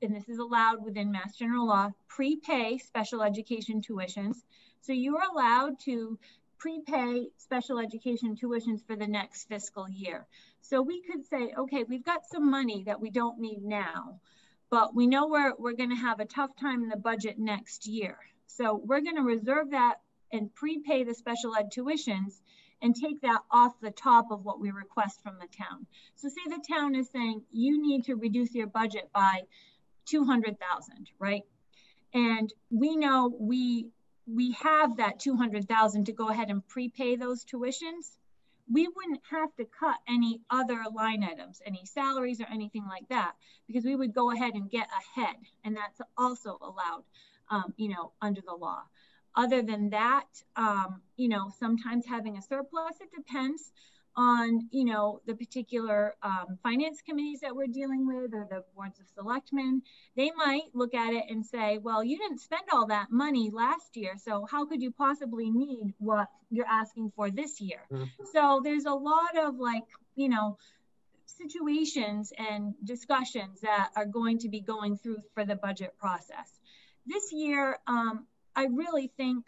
and this is allowed within Mass General Law, prepay special education tuitions. So you are allowed to prepay special education tuitions for the next fiscal year. So we could say, okay, we've got some money that we don't need now, but we know we're going to have a tough time in the budget next year. So we're going to reserve that and prepay the special ed tuitions and take that off the top of what we request from the town. So say the town is saying you need to reduce your budget by 200,000, right? And we know we have that 200,000 to go ahead and prepay those tuitions. we wouldn't have to cut any other line items, any salaries or anything like that, because we would go ahead and get ahead, and that's also allowed, you know, under the law. Other than that, you know, sometimes having a surplus, it depends on, you know, the particular finance committees that we're dealing with, or the boards of selectmen. They might look at it and say, well, you didn't spend all that money last year, so how could you possibly need what you're asking for this year? So there's a lot of, like, you know, situations and discussions that are going to be going through for the budget process. This year, I really think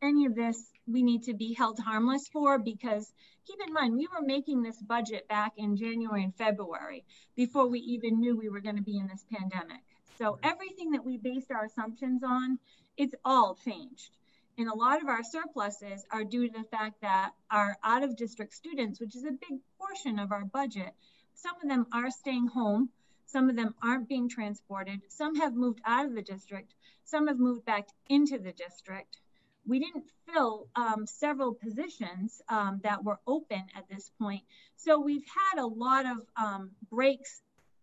any of this we need to be held harmless for, because keep in mind, we were making this budget back in January and February before we even knew we were going to be in this pandemic. So everything that we based our assumptions on, it's all changed. And a lot of our surpluses are due to the fact that our out of district students, which is a big portion of our budget, some of them are staying home, some of them aren't being transported, some have moved out of the district, some have moved back into the district. We didn't fill several positions that were open at this point. So we've had a lot of breaks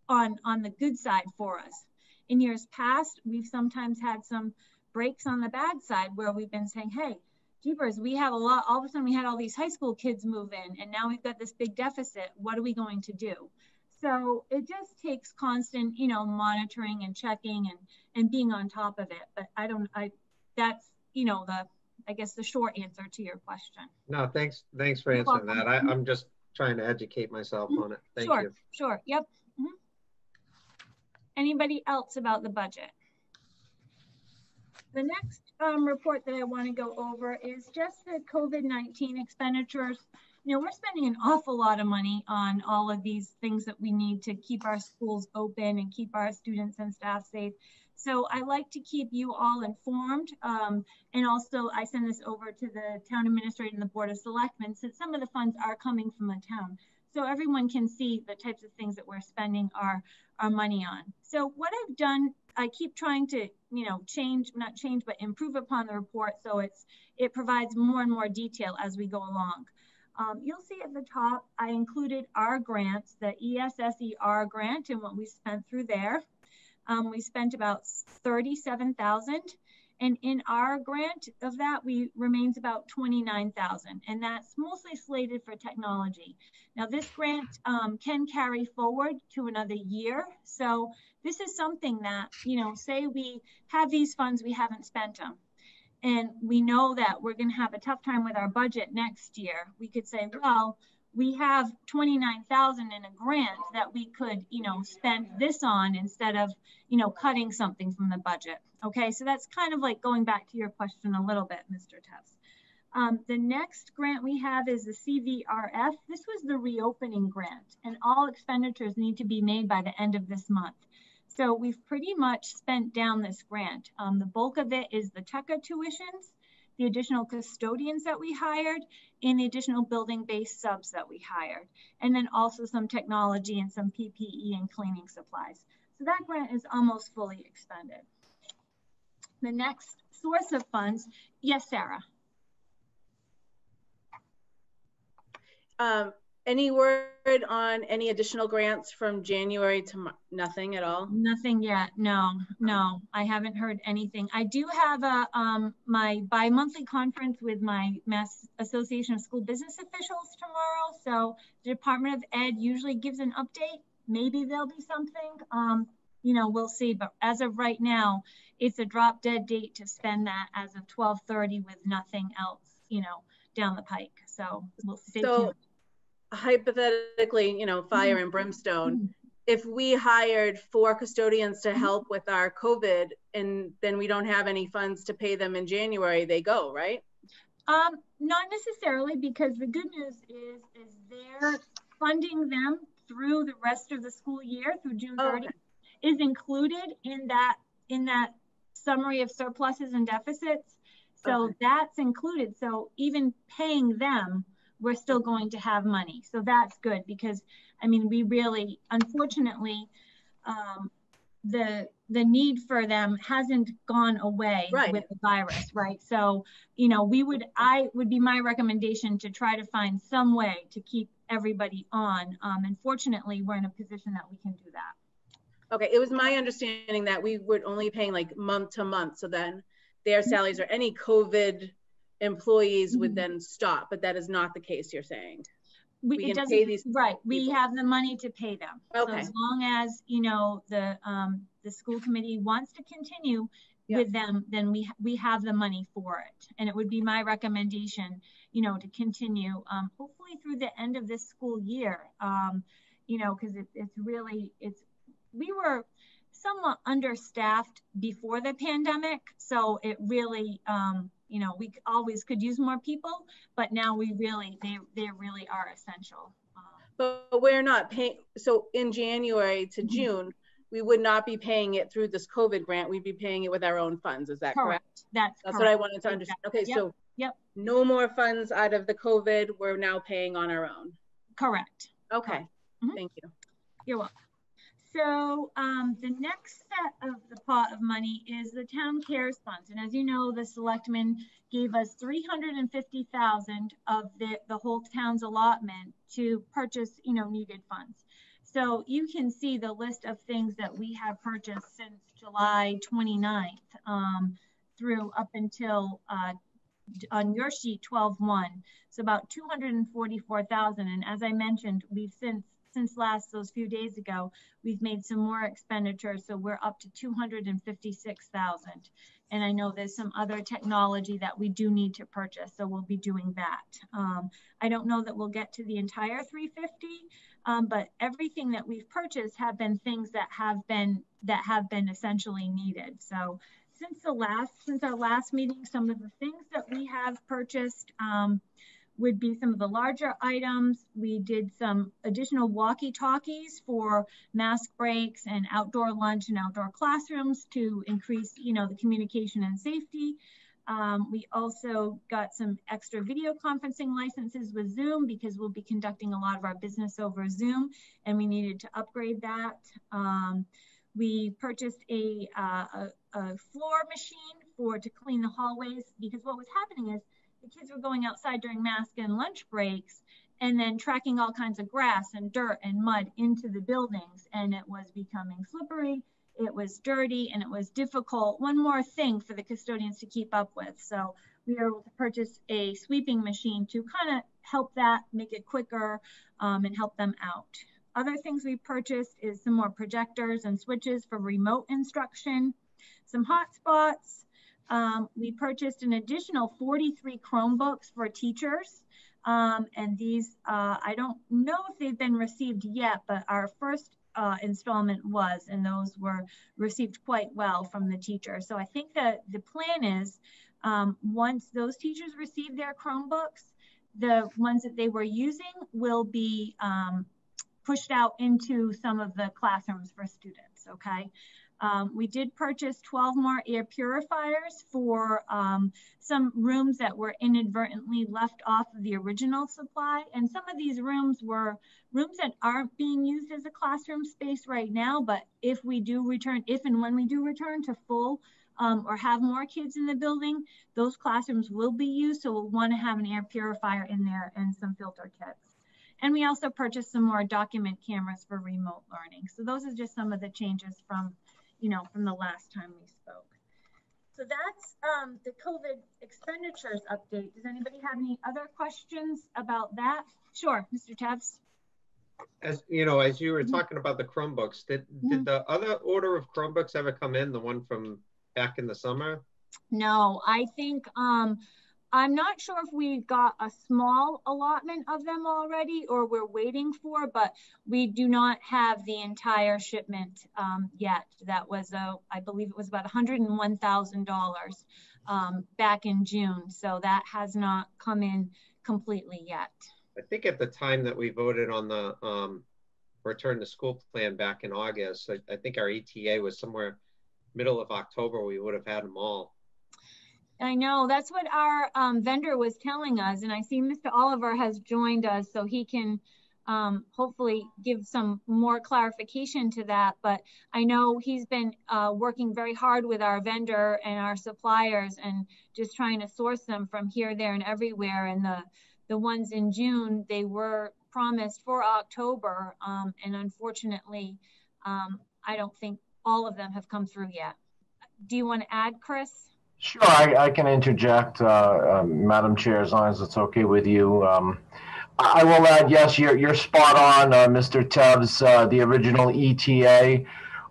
on the good side for us. In years past, we've sometimes had some breaks on the bad side where we've been saying, hey, jeepers, we have a lot, all of a sudden we had all these high school kids move in, and now we've got this big deficit. What are we going to do? So it just takes constant, you know, monitoring and checking and being on top of it. But that's, you know, I guess the short answer to your question. No, thanks for answering that. I'm just trying to educate myself on it. Thank you. Sure. Yep. Anybody else about the budget? The next report that I want to go over is just the COVID-19 expenditures. You know, we're spending an awful lot of money on all of these things that we need to keep our schools open and keep our students and staff safe. So I like to keep you all informed. And also I send this over to the town administrator and the board of selectmen, since some of the funds are coming from the town. So everyone can see the types of things that we're spending our money on. So what I've done, I keep trying to, you know, not change, but improve upon the report. So it provides more and more detail as we go along. You'll see at the top, I included our grants, the ESSER grant, and what we spent through there. We spent about $37,000, and in our grant of that, remains about $29,000, and that's mostly slated for technology. Now, this grant can carry forward to another year, so this is something that, you know, say we have these funds, we haven't spent them, and we know that we're going to have a tough time with our budget next year. We could say, well, we have $29,000 in a grant that we could, you know, spend this on instead of, you know, cutting something from the budget. Okay, so that's kind of like going back to your question a little bit, Mr. Tefts. The next grant we have is the CVRF. This was the reopening grant, and all expenditures need to be made by the end of this month. So we've pretty much spent down this grant. The bulk of it is the TECA tuitions, the additional custodians that we hired, and the additional building-based subs that we hired, and then also some technology and some PPE and cleaning supplies. So that grant is almost fully expended. The next source of funds, yes, Sarah. Any word on any additional grants from January to nothing at all? Nothing yet. No, I haven't heard anything. I do have my bi-monthly conference with my Mass Association of School Business Officials tomorrow. So the Department of Ed usually gives an update. Maybe there'll be something. You know, we'll see. But as of right now, it's a drop dead date to spend that as of 12/30 with nothing else, you know, down the pike. So we'll stay tuned. Hypothetically, you know, fire and brimstone, if we hired 4 custodians to help with our COVID and then we don't have any funds to pay them in January, they go, right? Not necessarily, because the good news is they're funding them through the rest of the school year through June 30th. Okay. Is included in that summary of surpluses and deficits. So okay. That's included. So even paying them, we're still going to have money. So that's good, because I mean, we really, unfortunately, the the need for them hasn't gone away Right. with the virus, right? So, I would be my recommendation to try to find some way to keep everybody on. And fortunately, we're in a position that we can do that. Okay, it was my understanding that we were only paying like month to month. So then their salaries or any COVID employees would then stop, but that is not the case, you're saying. It doesn't, pay these right. We have the money to pay them. Okay. So as long as, the school committee wants to continue with them, then we have the money for it. And it would be my recommendation, to continue, hopefully through the end of this school year, because we were somewhat understaffed before the pandemic. So it really, we always could use more people, but now they really are essential. But we're not paying, so in January to June, we would not be paying it through this COVID grant. We'd be paying it with our own funds. Is that correct? That's correct. What I wanted to understand. Okay, so no more funds out of the COVID. We're now paying on our own. Correct. Okay, thank you. You're welcome. So the next set of the pot of money is the town cares funds. And as you know, the selectmen gave us $350,000 of the whole town's allotment to purchase, needed funds. So you can see the list of things that we have purchased since July 29th through up until on your sheet 12/1. So about 244,000. And as I mentioned, we've since those few days ago, we've made some more expenditures. So we're up to 256,000. And I know there's some other technology that we do need to purchase. So we'll be doing that. I don't know that we'll get to the entire 350, but everything that we've purchased have been things that have been essentially needed. So since our last meeting, some of the things that we have purchased, would be some of the larger items. We did some additional walkie-talkies for mask breaks and outdoor lunch and outdoor classrooms to increase, the communication and safety. We also got some extra video conferencing licenses with Zoom because we'll be conducting a lot of our business over Zoom, and we needed to upgrade that. We purchased a floor machine to clean the hallways, because what was happening is the kids were going outside during mask and lunch breaks and then tracking all kinds of grass and dirt and mud into the buildings, and it was becoming slippery, it was dirty, and it was difficult. One more thing for the custodians to keep up with. So we were able to purchase a sweeping machine to kind of help that, make it quicker, and help them out. Other things we purchased is some more projectors and switches for remote instruction, some hotspots. We purchased an additional 43 Chromebooks for teachers. And these, I don't know if they've been received yet, but our first installment was, and those were received quite well from the teachers. So I think that the plan is once those teachers receive their Chromebooks, the ones that they were using will be pushed out into some of the classrooms for students, okay? We did purchase 12 more air purifiers for some rooms that were inadvertently left off of the original supply. And some of these rooms were rooms that aren't being used as a classroom space right now, but if and when we do return to full or have more kids in the building, those classrooms will be used. So we'll want to have an air purifier in there and some filter kits. And we also purchased some more document cameras for remote learning. So those are just some of the changes from the last time we spoke. So that's the COVID expenditures update. Does anybody have any other questions about that? Sure, Mr. Tevz. As you were talking about the Chromebooks, did the other order of Chromebooks ever come in, the one from back in the summer? No, I think I'm not sure if we got a small allotment of them already or we're waiting for, but we do not have the entire shipment yet. That was, I believe it was about $101,000 back in June. So that has not come in completely yet. I think at the time that we voted on the return to school plan back in August, I think our ETA was somewhere middle of October. We would have had them all. I know, that's what our vendor was telling us, and I see Mr. Oliver has joined us, so he can hopefully give some more clarification to that. But I know he's been working very hard with our vendor and our suppliers and just trying to source them from here, there, and everywhere. And the ones in June, they were promised for October. And unfortunately, I don't think all of them have come through yet. Do you want to add, Chris? Sure, I can interject, Madam Chair, as long as it's okay with you. I will add, yes, you're spot on, Mr. Tubbs. The original ETA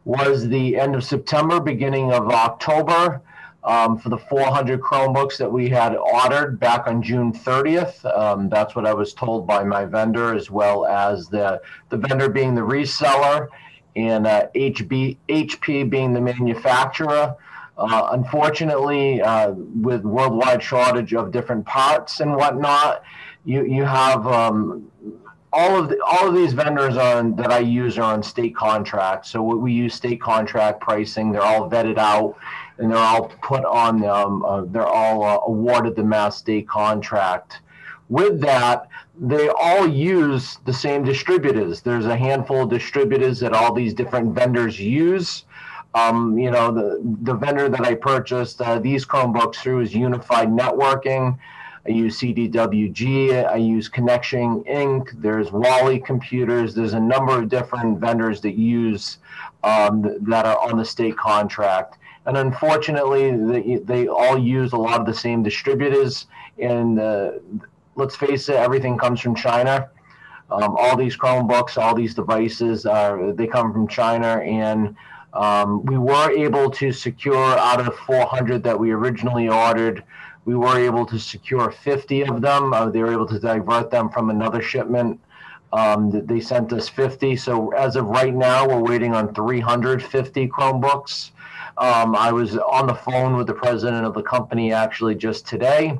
was the end of September, beginning of October, for the 400 Chromebooks that we had ordered back on June 30th. That's what I was told by my vendor, as well as the vendor being the reseller and HP being the manufacturer. Unfortunately, with worldwide shortage of different parts and whatnot, you have all of these vendors that I use are on state contracts. So we use state contract pricing. They're all vetted out, and they're all put on. They're all awarded the Mass State contract. With that, they all use the same distributors. There's a handful of distributors that all these different vendors use. The vendor that I purchased these Chromebooks through is Unified Networking. I use CDWG. I use Connection Inc. There's Wally Computers. There's a number of different vendors that use that are on the state contract. And unfortunately, they all use a lot of the same distributors. And let's face it, everything comes from China. All these Chromebooks, all these devices, they come from China. And we were able to secure out of 400 that we originally ordered, we were able to secure 50 of them. They were able to divert them from another shipment. They sent us 50. So as of right now, we're waiting on 350 Chromebooks. I was on the phone with the president of the company actually just today.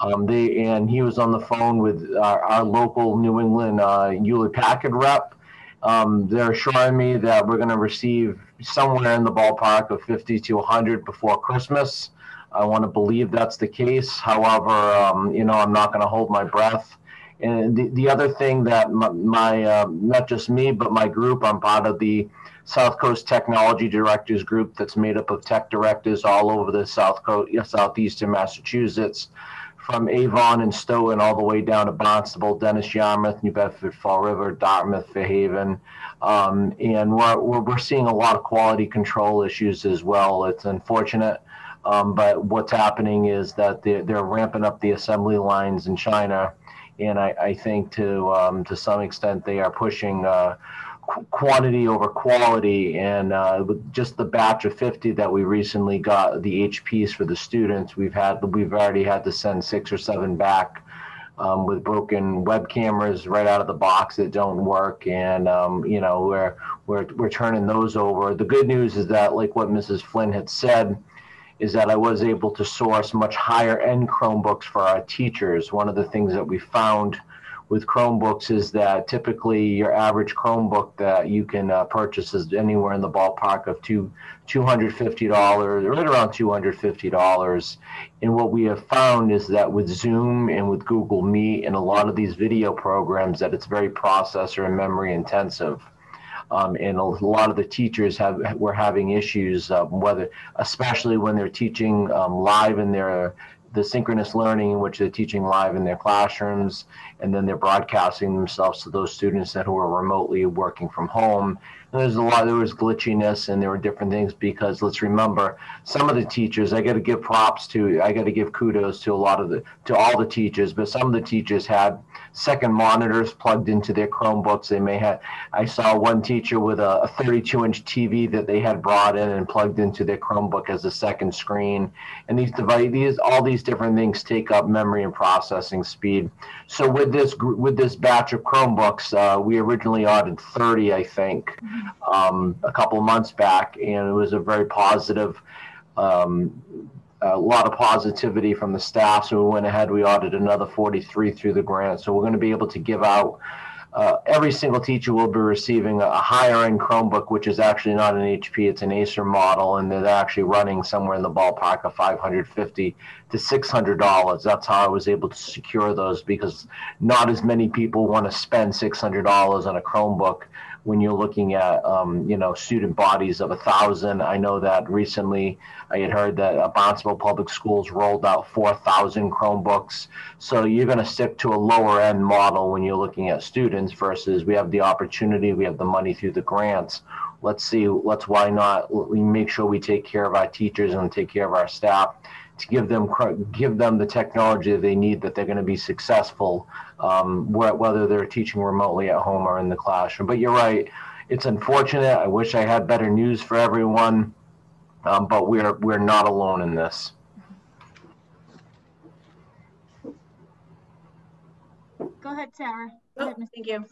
And he was on the phone with our local New England Hewlett Packard rep. They're assuring me that we're going to receive somewhere in the ballpark of 50 to 100 before Christmas. I want to believe that's the case. However, I'm not going to hold my breath. And the other thing that my not just me, but my group, I'm part of the South Coast Technology Directors Group that's made up of tech directors all over the southeastern Massachusetts, from Avon and Stoughton all the way down to Barnstable, Dennis, Yarmouth, New Bedford, Fall River, Dartmouth, Fairhaven. And we're seeing a lot of quality control issues as well. It's unfortunate, but what's happening is that they're ramping up the assembly lines in China. And I think to some extent they are pushing quantity over quality, and with just the batch of 50 that we recently got, the HPs for the students, we've already had to send 6 or 7 back with broken web cameras right out of the box that don't work, and we're turning those over. The good news is that, like what Mrs. Flynn had said, is that I was able to source much higher end Chromebooks for our teachers. One of the things that we found with Chromebooks is that typically your average Chromebook that you can purchase is anywhere in the ballpark of $250, right around $250. And what we have found is that with Zoom and with Google Meet and a lot of these video programs, that it's very processor and memory intensive. And a lot of the teachers were having issues, especially when they're teaching live in the synchronous learning, in which they're teaching live in their classrooms, and then they're broadcasting themselves to those students who are remotely working from home. And there was glitchiness, and there were different things, because let's remember, some of the teachers, I got to give kudos to all the teachers, but some of the teachers had second monitors plugged into their Chromebooks. I saw one teacher with a 32-inch TV that they had brought in and plugged into their Chromebook as a second screen. And all these different things take up memory and processing speed. So with this batch of Chromebooks, we originally ordered 30, I think, a couple of months back, and it was a very positive. A lot of positivity from the staff, so we went ahead, we ordered another 43 through the grant. So we're going to be able to give out every single teacher will be receiving a higher end Chromebook, which is actually not an HP, it's an Acer model, and they're actually running somewhere in the ballpark of $550 to $600. That's how I was able to secure those, because not as many people want to spend $600 on a Chromebook when you're looking at, student bodies of 1,000. I know that recently I had heard that Bonneville Public Schools rolled out 4,000 Chromebooks. So you're going to stick to a lower end model when you're looking at students versus we have the opportunity, we have the money through the grants. Why not we make sure we take care of our teachers and take care of our staff to give them the technology that they need, that they're going to be successful, whether they're teaching remotely at home or in the classroom. But you're right, it's unfortunate. I wish I had better news for everyone, but we're not alone in this. Go ahead, Sarah. Go ahead, Thank you.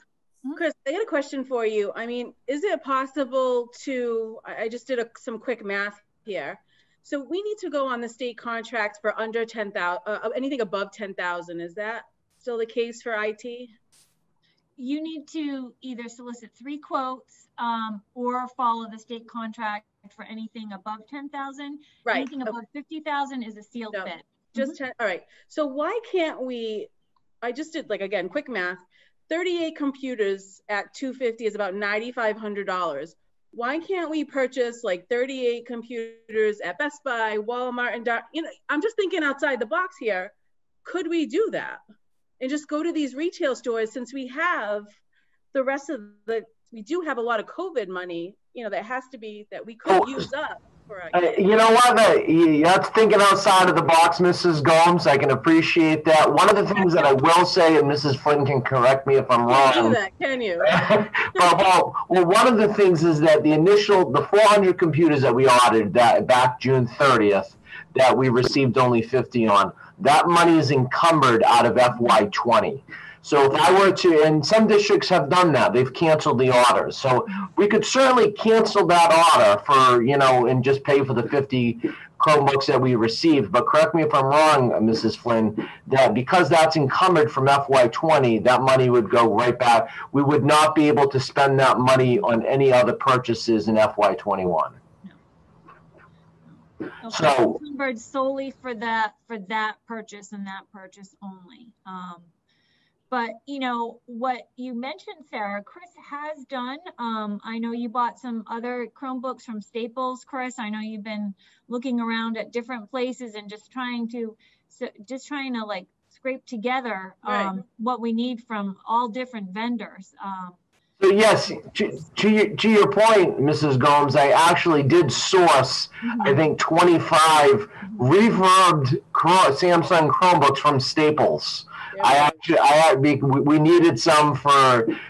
Chris, I got a question for you. I mean, is it possible to, I just did some quick math here. So we need to go on the state contracts for under 10,000, anything above 10,000. Is that still the case for IT? You need to either solicit 3 quotes or follow the state contract for anything above 10,000. Right. Anything above 50,000 is a sealed bid. Just 10. All right. So why can't we, I just did, like, again, quick math, 38 computers at $250 is about $9,500. Why can't we purchase like 38 computers at Best Buy, Walmart, and I'm just thinking outside the box here. Could we do that and just go to these retail stores, since we have the rest of we do have a lot of COVID money, that has to be, that we could use up. You know what? That's thinking outside of the box, Mrs. Gomes. I can appreciate that. One of the things that I will say, and Mrs. Flynn can correct me if I'm wrong. Do that, can you? well, one of the things is that the 400 computers that we ordered back June 30th, that we received only 50 on, that money is encumbered out of FY20. So if I were to, and some districts have done that, they've canceled the orders. So we could certainly cancel that order for, and just pay for the 50 Chromebooks that we received. But correct me if I'm wrong, Mrs. Flynn, that because that's encumbered from FY20, that money would go right back. We would not be able to spend that money on any other purchases in FY21. Okay. So encumbered solely for that purchase and that purchase only. But what you mentioned, Sarah, Chris has done. I know you bought some other Chromebooks from Staples, Chris. I know you've been looking around at different places and just trying to like scrape together what we need from all different vendors. So yes, to your point, Mrs. Gomes, I actually did source, I think, 25 refurbed Samsung Chromebooks from Staples. We needed some for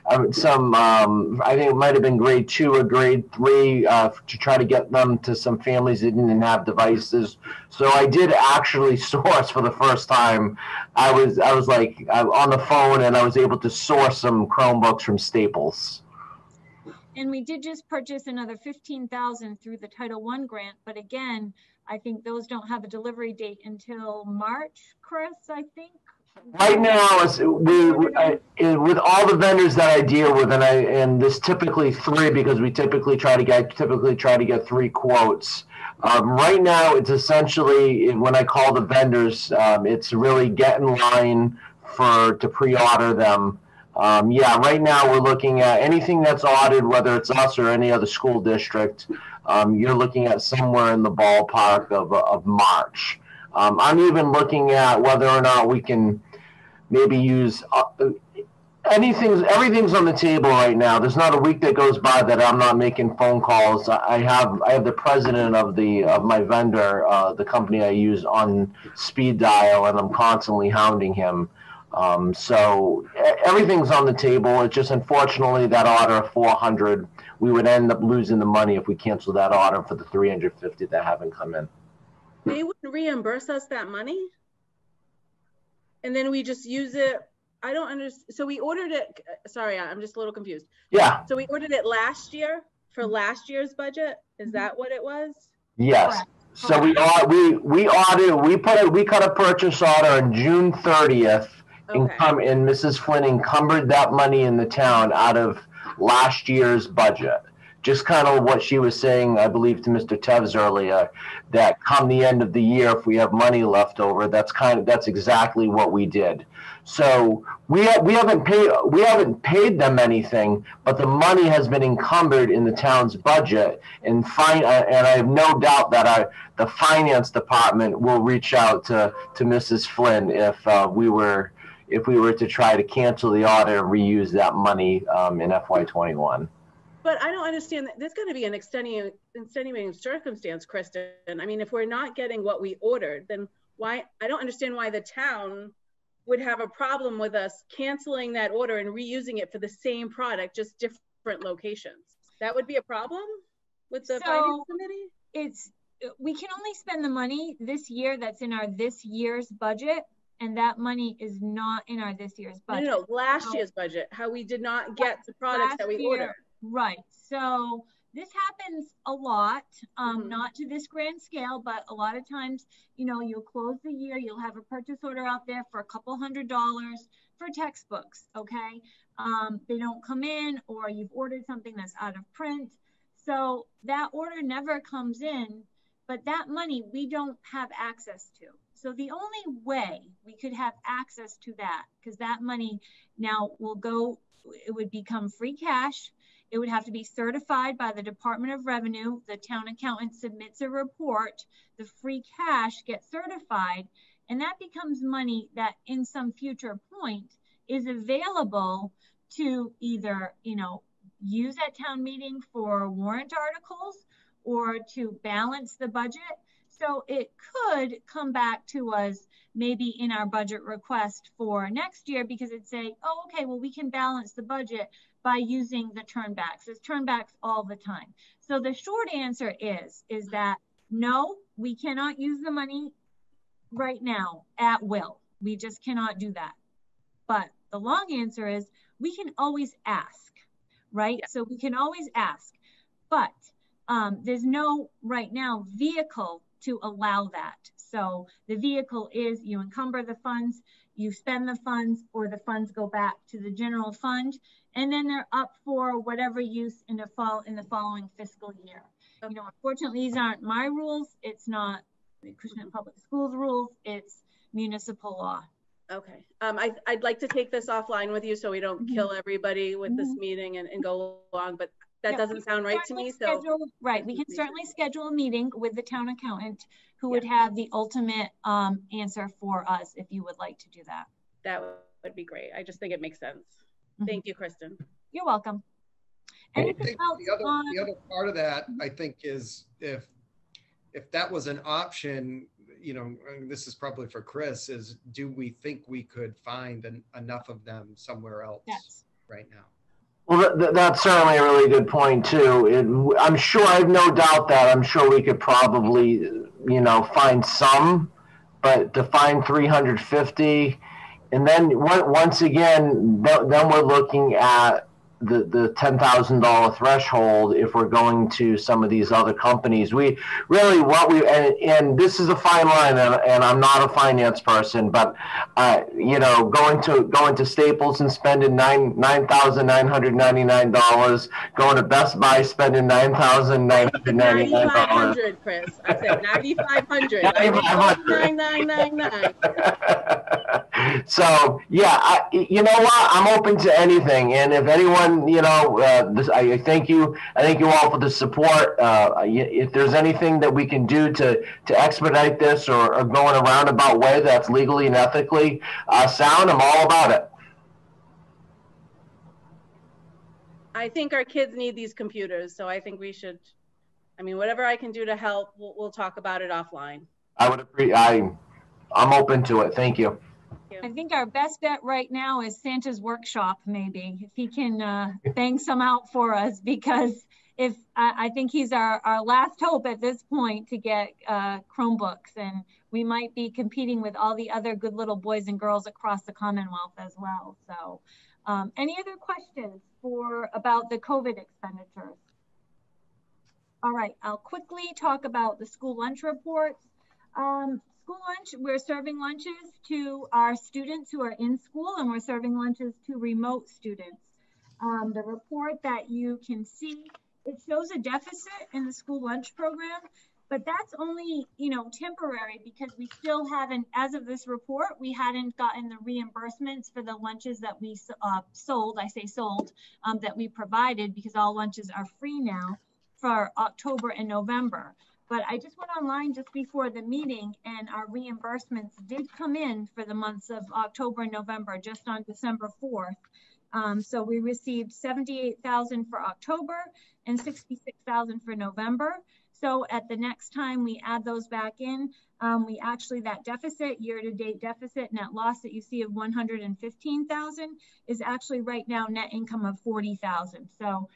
I think it might have been grade 2 or grade 3 to try to get them to some families that didn't have devices. So I did actually source for the first time. I was like on the phone, and I was able to source some Chromebooks from Staples. And we did just purchase another 15,000 through the Title I grant, but again, I think those don't have a delivery date until March, Chris, I think. Right now, with all the vendors that I deal with, and there's typically 3 because we typically try to get 3 quotes. Right now, it's essentially, when I call the vendors, it's really get in line to pre-order them. Right now we're looking at anything that's ordered, whether it's us or any other school district. You're looking at somewhere in the ballpark of March. I'm even looking at whether or not we can maybe use everything's on the table right now. There's not a week that goes by that I'm not making phone calls. I have the president of my vendor, the company I use, on speed dial, and I'm constantly hounding him. So everything's on the table. It's just, unfortunately, that order of 400, we would end up losing the money if we cancel that order for the 350 that haven't come in. They wouldn't reimburse us that money, and then we just use it. I don't understand. So we ordered it. Sorry, I'm just a little confused. Yeah. So we ordered it last year for last year's budget. Is that what it was? Yes. Correct. So we cut a purchase order on June 30th, Okay. And Mrs. Flynn encumbered that money in the town out of last year's budget. Just kind of what she was saying, I believe, to Mr. Tevz earlier, that come the end of the year, if we have money left over, that's exactly what we did. So we haven't paid them anything, but the money has been encumbered in the town's budget, and I have no doubt that the finance department will reach out to Mrs. Flynn if we were to try to cancel the order and reuse that money in FY21. But I don't understand that there's going to be an extenuating circumstance, Kristen. I mean, if we're not getting what we ordered, then why? I don't understand why the town would have a problem with us canceling that order and reusing it for the same product, just different locations. That would be a problem with the finance committee? We can only spend the money this year that's in our this year's budget, and that money is not in our this year's budget. No, last year's budget, how we did not get the products that we ordered. Right. So this happens a lot, not to this grand scale, but a lot of times, you know, you'll close the year, you'll have a purchase order out there for a couple $100 for textbooks, okay? They don't come in, or you've ordered something that's out of print. So that order never comes in, but that money we don't have access to. So the only way we could have access to that, because that money now will go, it would become free cash. It would have to be certified by the Department of Revenue. The town accountant submits a report. The free cash gets certified, and that becomes money that in some future point is available to either, you know, use at town meeting for warrant articles or to balance the budget. So it could come back to us maybe in our budget request for next year, because it'd say, oh, okay, well, we can balance the budget by using the turnbacks. There's turnbacks all the time. So the short answer is that no, we cannot use the money right now at will. We just cannot do that. But the long answer is we can always ask, right? Yeah. So we can always ask, but there's no right now vehicle to allow that. So the vehicle is you encumber the funds, you spend the funds, or the funds go back to the general fund, and then they're up for whatever use in the following fiscal year. Okay. You know, unfortunately, these aren't my rules. It's not the Acushnet Public Schools rules. It's municipal law. Okay. I'd like to take this offline with you so we don't kill everybody with this meeting and go along, but that doesn't sound right to me. Right. We can certainly schedule a meeting with the town accountant who would have the ultimate answer for us if you would like to do that. That would be great. I just think it makes sense. Thank you, Kristen. You're welcome. Anything else? The other part of that, I think, is if that was an option, you know, this is probably for Chris, is do we think we could find enough of them somewhere else right now? Well, that's certainly a really good point too. I'm sure, I have no doubt that I'm sure we could probably, you know, find some, but to find 350, and then once again, then we're looking at the $10,000 threshold if we're going to some of these other companies. We really and this is a fine line, and I'm not a finance person, but you know, going to Staples and spending $9,999, going to Best Buy spending $9,999. 9,500, Chris. I said 9,500. 9,999. So yeah, you know what? I'm open to anything, and if anyone, you know, I thank you all for the support. If there's anything that we can do to expedite this or go in a roundabout way that's legally and ethically sound, I'm all about it. I think our kids need these computers, so I think we should. I mean, whatever I can do to help, we'll talk about it offline. I would agree. I'm open to it. Thank you. I think our best bet right now is Santa's workshop, maybe, if he can bang some out for us, because if I think he's our last hope at this point to get Chromebooks, and we might be competing with all the other good little boys and girls across the Commonwealth as well. So any other questions about the COVID expenditures? All right, I'll quickly talk about the school lunch reports. School lunch, we're serving lunches to our students who are in school, and we're serving lunches to remote students. The report that you can see, it shows a deficit in the school lunch program, but that's only, temporary, because we still haven't, as of this report, we hadn't gotten the reimbursements for the lunches that we sold, that we provided, because all lunches are free now for October and November. But I just went online just before the meeting, and our reimbursements did come in for the months of October and November, just on December 4th. So we received $78,000 for October and $66,000 for November. So at the next time we add those back in, we actually, that deficit, year-to-date deficit, net loss that you see of $115,000 is actually right now net income of $40,000. So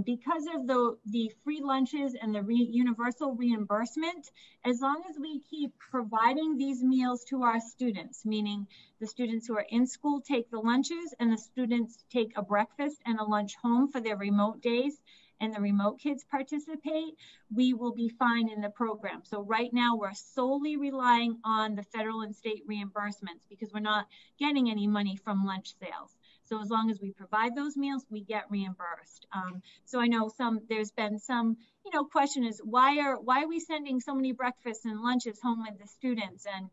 because of the free lunches and the universal reimbursement, as long as we keep providing these meals to our students, meaning the students who are in school take the lunches and the students take a breakfast and a lunch home for their remote days, and the remote kids participate, we will be fine in the program. So right now we're solely relying on the federal and state reimbursements, because we're not getting any money from lunch sales. So as long as we provide those meals, we get reimbursed. So I know there's been some, question is why are we sending so many breakfasts and lunches home with the students? And,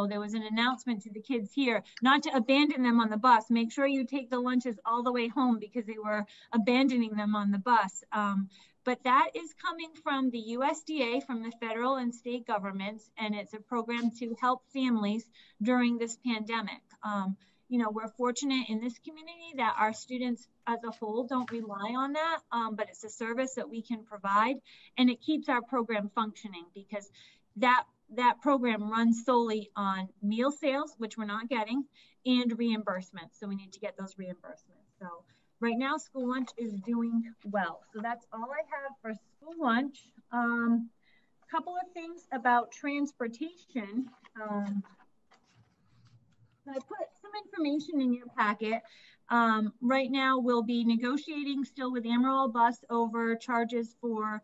there was an announcement to the kids here not to abandon them on the bus. Make sure you take the lunches all the way home, because they were abandoning them on the bus. But that is coming from the USDA, from the federal and state governments, and it's a program to help families during this pandemic. We're fortunate in this community that our students as a whole don't rely on that, but it's a service that we can provide, and it keeps our program functioning, because that program runs solely on meal sales, which we're not getting, and reimbursements. So we need to get those reimbursements. So right now, school lunch is doing well. So that's all I have for school lunch. Couple of things about transportation. I put some information in your packet. Right now, we'll be negotiating still with Amarillo Bus over charges for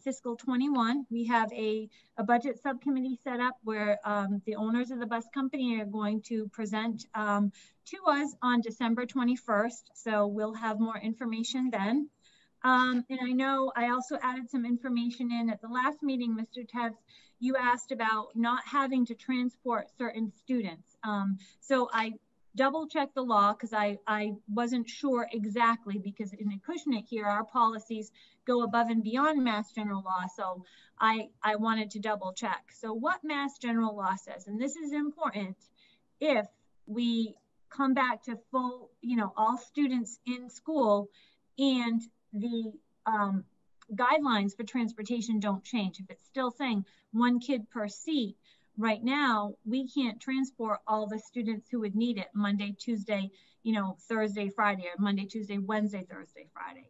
fiscal 21. We have a budget subcommittee set up where the owners of the bus company are going to present to us on December 21st. So we'll have more information then. And I know I also added some information in at the last meeting, Mr. Tebbs. You asked about not having to transport certain students. So I double checked the law, because I wasn't sure exactly, because in Acushnet here, our policies go above and beyond Mass General Law. So I wanted to double check. So what Mass General Law says, and this is important, if we come back to full, all students in school, and the guidelines for transportation don't change. If it's still saying 1 kid per seat, right now, we can't transport all the students who would need it Monday, Tuesday, Thursday, Friday, or Monday, Tuesday, Wednesday, Thursday, Friday.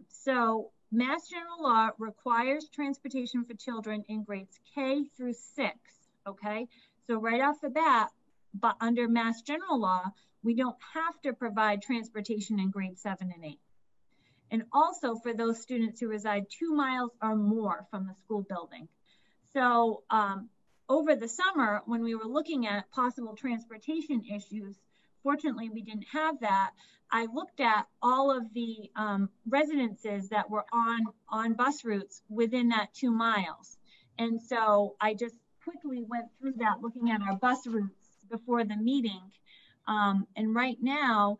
So Mass General Law requires transportation for children in grades K through 6, okay? So right off the bat, but under Mass General Law, we don't have to provide transportation in grades 7 and 8. And also for those students who reside 2 miles or more from the school building. So over the summer, when we were looking at possible transportation issues, fortunately we didn't have that. I looked at all of the residences that were on bus routes within that 2 miles. And so I just quickly went through that, looking at our bus routes before the meeting. And right now,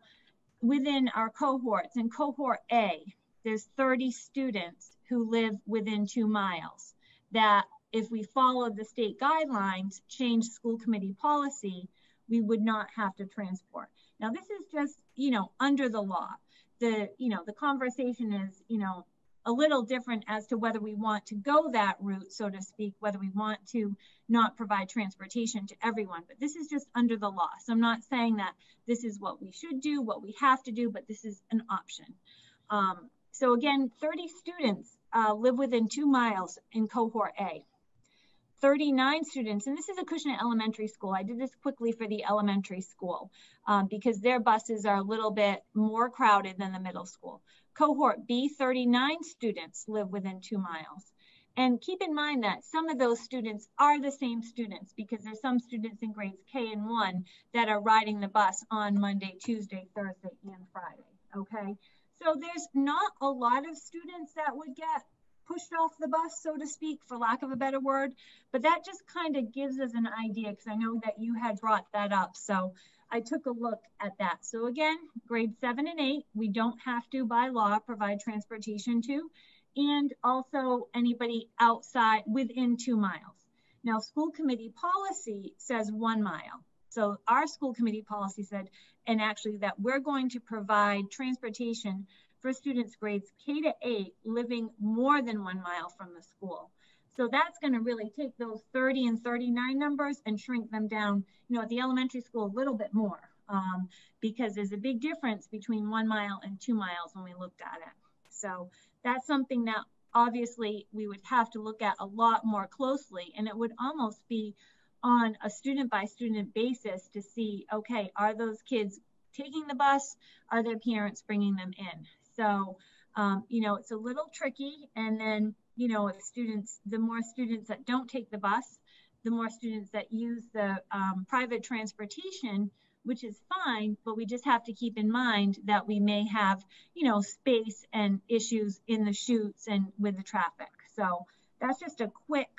within our cohorts, in cohort A, there's 30 students who live within 2 miles that, if we followed the state guidelines, change school committee policy, we would not have to transport. Now, this is just, under the law. The conversation is, a little different as to whether we want to go that route, so to speak, whether we want to not provide transportation to everyone, but this is just under the law. So I'm not saying that this is what we should do, what we have to do, but this is an option. So again, 30 students live within 2 miles in cohort A. 39 students, and this is Acushnet Elementary School. I did this quickly for the elementary school because their buses are a little bit more crowded than the middle school. Cohort B, 39 students live within 2 miles. And keep in mind that some of those students are the same students, because there's some students in grades K and 1 that are riding the bus on Monday, Tuesday, Thursday, and Friday, okay? So there's not a lot of students that would get pushed off the bus, so to speak, for lack of a better word, but that just kind of gives us an idea, because I know that you had brought that up. So I took a look at that. So again, grades 7 and 8, we don't have to by law provide transportation to, and also anybody outside within 2 miles. Now, school committee policy says 1 mile. So our school committee policy said, and actually that we're going to provide transportation for students grades K to 8 living more than 1 mile from the school. So that's going to really take those 30 and 39 numbers and shrink them down, you know, at the elementary school a little bit more, because there's a big difference between 1 mile and 2 miles when we looked at it. So that's something that obviously we would have to look at a lot more closely, and it would almost be on a student by student basis to see, okay, are those kids taking the bus? Are their parents bringing them in? So, you know, it's a little tricky. And then, you know, if students, the more students that don't take the bus, the more students that use the private transportation, which is fine, but we just have to keep in mind that we may have, you know, space and issues in the chutes and with the traffic. So that's just a quick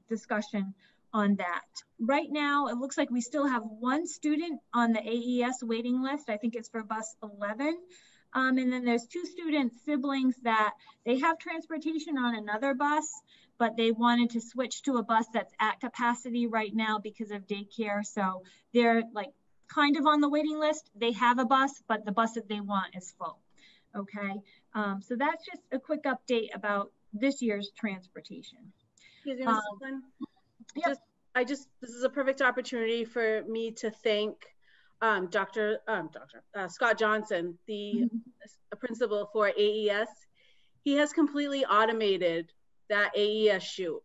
discussion on that. Right now, it looks like we still have 1 student on the AES waiting list. I think it's for bus 11. And then there's 2 student siblings that they have transportation on another bus, but they wanted to switch to a bus that's at capacity right now because of daycare. So they're like kind of on the waiting list. They have a bus, but the bus that they want is full. Okay, so that's just a quick update about this year's transportation. Excuse me, Mrs. Flynn. Yep. This is a perfect opportunity for me to thank Scott Johnson, the principal for AES. He has completely automated that AES chute,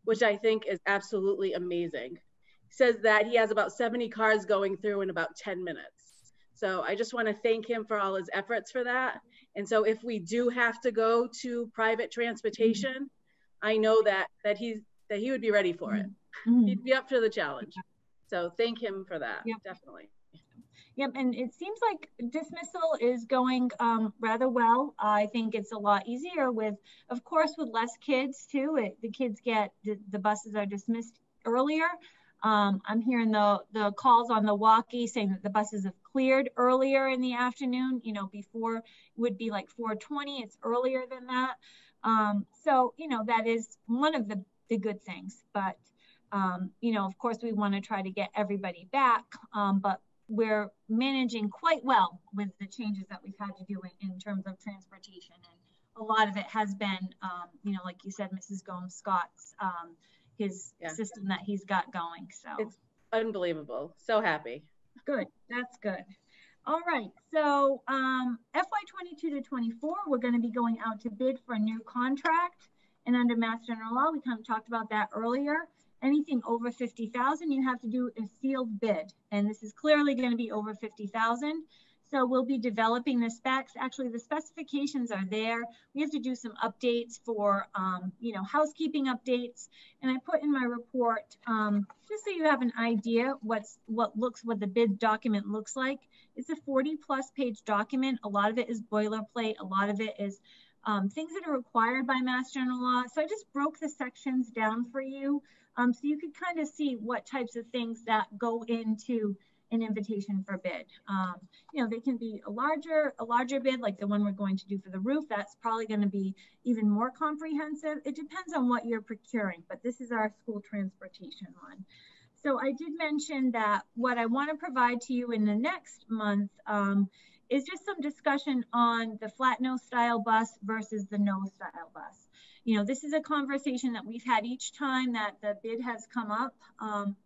which I think is absolutely amazing. He says that he has about 70 cars going through in about 10 minutes. So I just want to thank him for all his efforts for that. And so if we do have to go to private transportation, I know that he would be ready for it. He'd be up for the challenge. So thank him for that. Yep. Definitely. Yep, and it seems like dismissal is going rather well. I think it's a lot easier with, of course, with less kids too. The kids get, the buses are dismissed earlier. I'm hearing the calls on the walkie saying that the buses have cleared earlier in the afternoon. You know, before would be like 4:20. It's earlier than that. So, you know, that is one of the good things. But, you know, of course, we want to try to get everybody back. But we're managing quite well with the changes that we've had to do in terms of transportation. And a lot of it has been, you know, like you said, Mrs. Gomes Scott's, his system that he's got going. So it's unbelievable. So happy. Good. That's good. All right. So FY22 to 24, we're going to be going out to bid for a new contract. And under Mass General Law, we kind of talked about that earlier. Anything over 50,000, you have to do a sealed bid. And this is clearly going to be over 50,000. So we'll be developing the specs. Actually, the specifications are there. We have to do some updates for, you know, housekeeping updates. And I put in my report, just so you have an idea what the bid document looks like. It's a 40+ page document. A lot of it is boilerplate. A lot of it is things that are required by Mass General Law. So I just broke the sections down for you, so you could kind of see what types of things that go into an invitation for bid. You know, they can be a larger bid, like the one we're going to do for the roof. That's probably going to be even more comprehensive. It depends on what you're procuring, but this is our school transportation one. So I did mention that what I want to provide to you in the next month is just some discussion on the flat nose style bus versus the nose style bus. You know, this is a conversation that we've had each time that the bid has come up.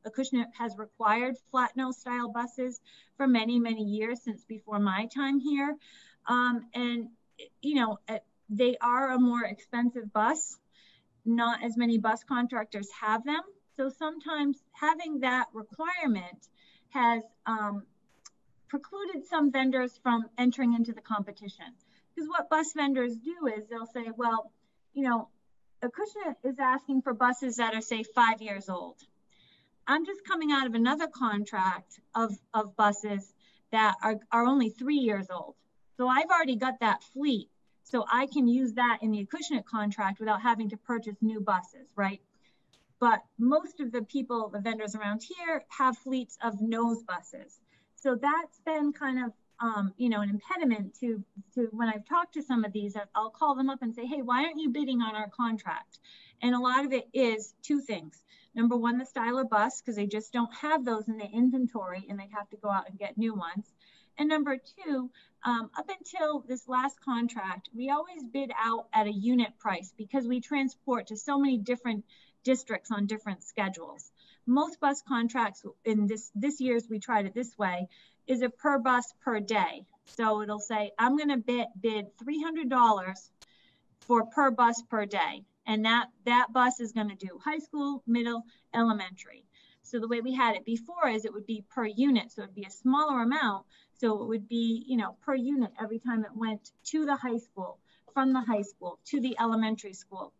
Acushnet has required flat nose style buses for many, many years, since before my time here. And, you know, they are a more expensive bus. Not as many bus contractors have them. So sometimes having that requirement has precluded some vendors from entering into the competition. Because what bus vendors do is they'll say, well, you know, Acushnet is asking for buses that are, say, 5 years old. I'm just coming out of another contract of buses that are only 3 years old. So I've already got that fleet. So I can use that in the Acushnet contract without having to purchase new buses, right? But most of the people, the vendors around here, have fleets of nose buses. So that's been kind of, you know, an impediment to when I've talked to some of these, I'll call them up and say, hey, why aren't you bidding on our contract? And a lot of it is two things. Number one, the style of bus, because they just don't have those in the inventory and they'd have to go out and get new ones. And number two, up until this last contract, we always bid out at a unit price because we transport to so many different districts on different schedules. Most bus contracts in this year's, we tried it this way, is a per bus per day. So it'll say, I'm going to bid $300 for per bus per day. And that bus is going to do high school, middle, elementary. So the way we had it before is it would be per unit. So it'd be a smaller amount. So it would be, you know, per unit every time it went to the high school, from the high school to the elementary school.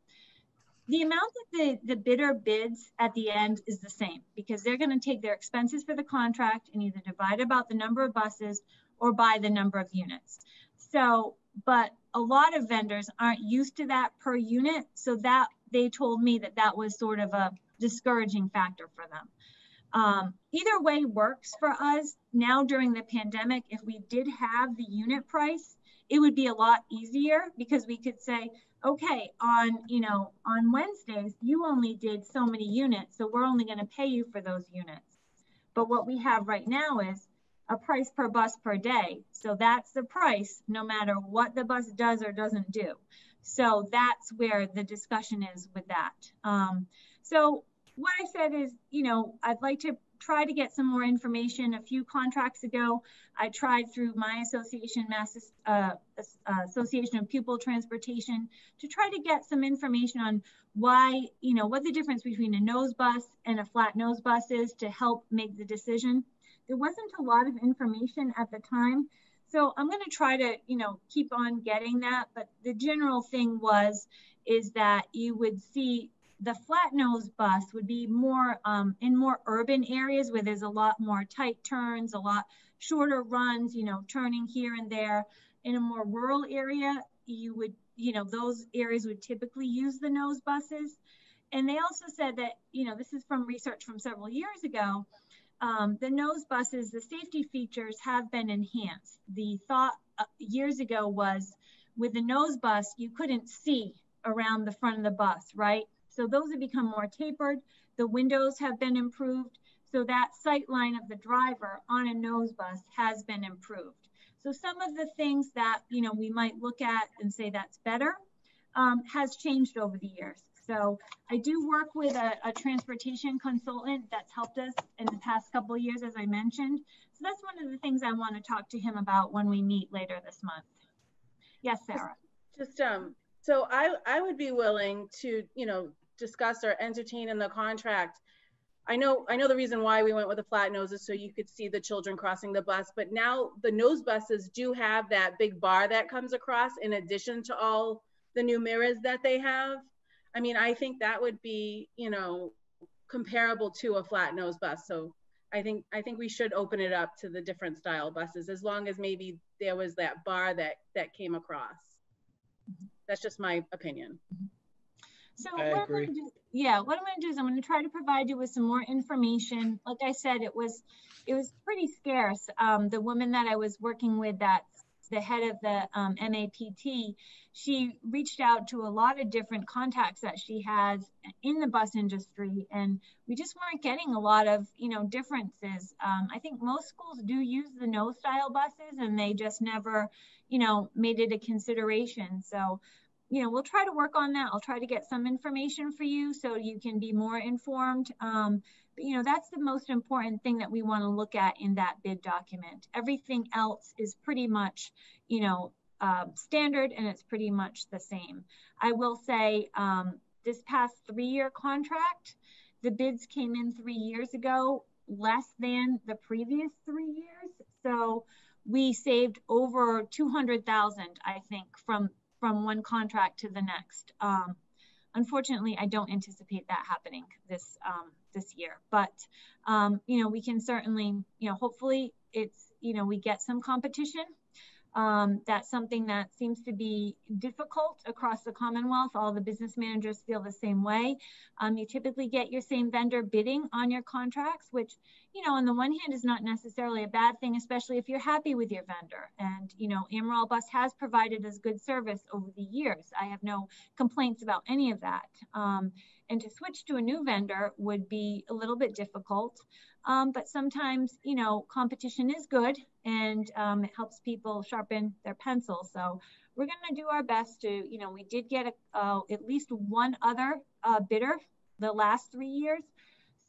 The amount that the bidder bids at the end is the same because they're going to take their expenses for the contract and either divide about the number of buses or by the number of units. So, but a lot of vendors aren't used to that per unit. So that they told me that was sort of a discouraging factor for them. Either way works for us. Now during the pandemic, if we did have the unit price, it would be a lot easier because we could say, okay, on Wednesdays, you only did so many units, so we're only going to pay you for those units. But what we have right now is a price per bus per day. So that's the price no matter what the bus does or doesn't do. So that's where the discussion is with that. So what I said is, you know, I'd like to try to get some more information. A few contracts ago, I tried through my association, Association of Pupil Transportation, to try to get some information on why, you know, what the difference between a nose bus and a flat nose bus is to help make the decision. There wasn't a lot of information at the time. So I'm going to try to, you know, keep on getting that. But the general thing is that you would see the flat nose bus would be more in more urban areas where there's a lot more tight turns, a lot shorter runs, you know, turning here and there. In a more rural area, you would, you know, those areas would typically use the nose buses. And they also said that, you know, this is from research from several years ago, the nose buses, the safety features have been enhanced. The thought years ago was with the nose bus, you couldn't see around the front of the bus, right? So those have become more tapered. The windows have been improved. So that sight line of the driver on a nose bus has been improved. So some of the things that, you know, we might look at and say that's better has changed over the years. So I do work with a transportation consultant that's helped us in the past couple of years, as I mentioned. So that's one of the things I want to talk to him about when we meet later this month. Yes, Sarah. So I would be willing to, you know, discuss or entertain in the contract. I know the reason why we went with the flat noses so you could see the children crossing the bus, but now the nose buses do have that big bar that comes across in addition to all the new mirrors that they have. I mean, I think that would be, you know, comparable to a flat nose bus. So I think we should open it up to the different style buses as long as maybe there was that bar that came across. That's just my opinion. So I agree. What I'm going to do is I'm going to try to provide you with some more information. Like I said, it was pretty scarce. The woman that I was working with, that's the head of the MAPT, she reached out to a lot of different contacts that she has in the bus industry, and we just weren't getting a lot of, you know, differences. I think most schools do use the nose style buses, and they just never, you know, made it a consideration. So, you know, we'll try to work on that. I'll try to get some information for you so you can be more informed. But, you know, that's the most important thing that we want to look at in that bid document. Everything else is pretty much, you know, standard, and it's pretty much the same. I will say this past 3-year contract, the bids came in 3 years ago, less than the previous 3 years. So we saved over $200,000, I think, from one contract to the next. Unfortunately, I don't anticipate that happening this year, but you know, we can certainly, you know, hopefully it's, you know, we get some competition. That's something that seems to be difficult across the Commonwealth. All the business managers feel the same way. You typically get your same vendor bidding on your contracts, which, you know, on the one hand is not necessarily a bad thing, especially if you're happy with your vendor. And, you know, Amaral Bus has provided us good service over the years. I have no complaints about any of that. And to switch to a new vendor would be a little bit difficult. But sometimes, you know, competition is good, and it helps people sharpen their pencil. So we're going to do our best to, you know, we did get at least one other bidder the last 3 years.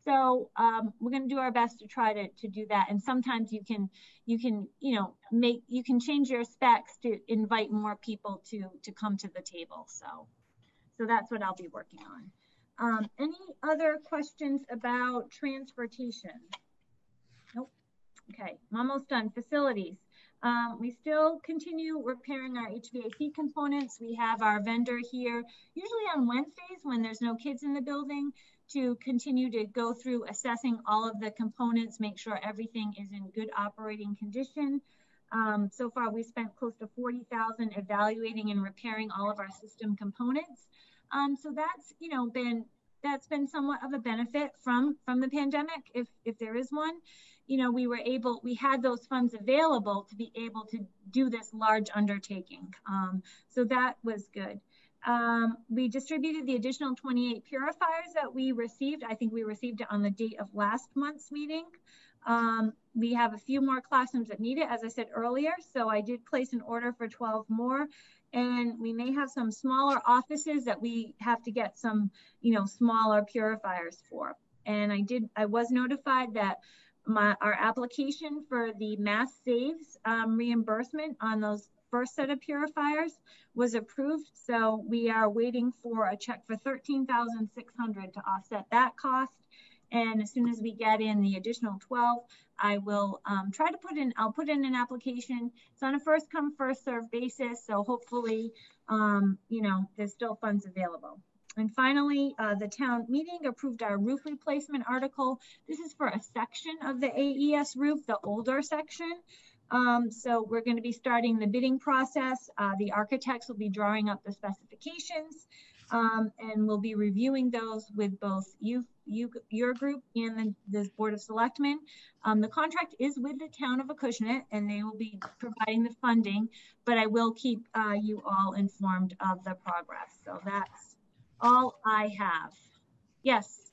So we're going to do our best to try to do that. And sometimes you can, you know, you can change your specs to invite more people to come to the table. So that's what I'll be working on. Any other questions about transportation? Nope. Okay, I'm almost done. Facilities. We still continue repairing our HVAC components. We have our vendor here, usually on Wednesdays when there's no kids in the building, to continue to go through assessing all of the components, make sure everything is in good operating condition. So far, we spent close to $40,000 evaluating and repairing all of our system components. So that's, you know, that's been somewhat of a benefit from the pandemic, if there is one. You know, we had those funds available to be able to do this large undertaking. So that was good. We distributed the additional 28 purifiers that we received. I think we received it on the date of last month's meeting. We have a few more classrooms that need it, as I said earlier. So I did place an order for 12 more. And we may have some smaller offices that we have to get some, you know, smaller purifiers for. And I was notified that our application for the Mass Saves reimbursement on those first set of purifiers was approved. So we are waiting for a check for $13,600 to offset that cost. And as soon as we get in the additional 12, I will try to I'll put in an application. It's on a first come, first serve basis. So hopefully, you know, there's still funds available. And finally, the town meeting approved our roof replacement article. This is for a section of the AES roof, the older section. So we're going to be starting the bidding process. The architects will be drawing up the specifications. And we'll be reviewing those with both your group and the Board of Selectmen. The contract is with the town of Acushnet, and they will be providing the funding, but I will keep you all informed of the progress. So that's all I have. Yes.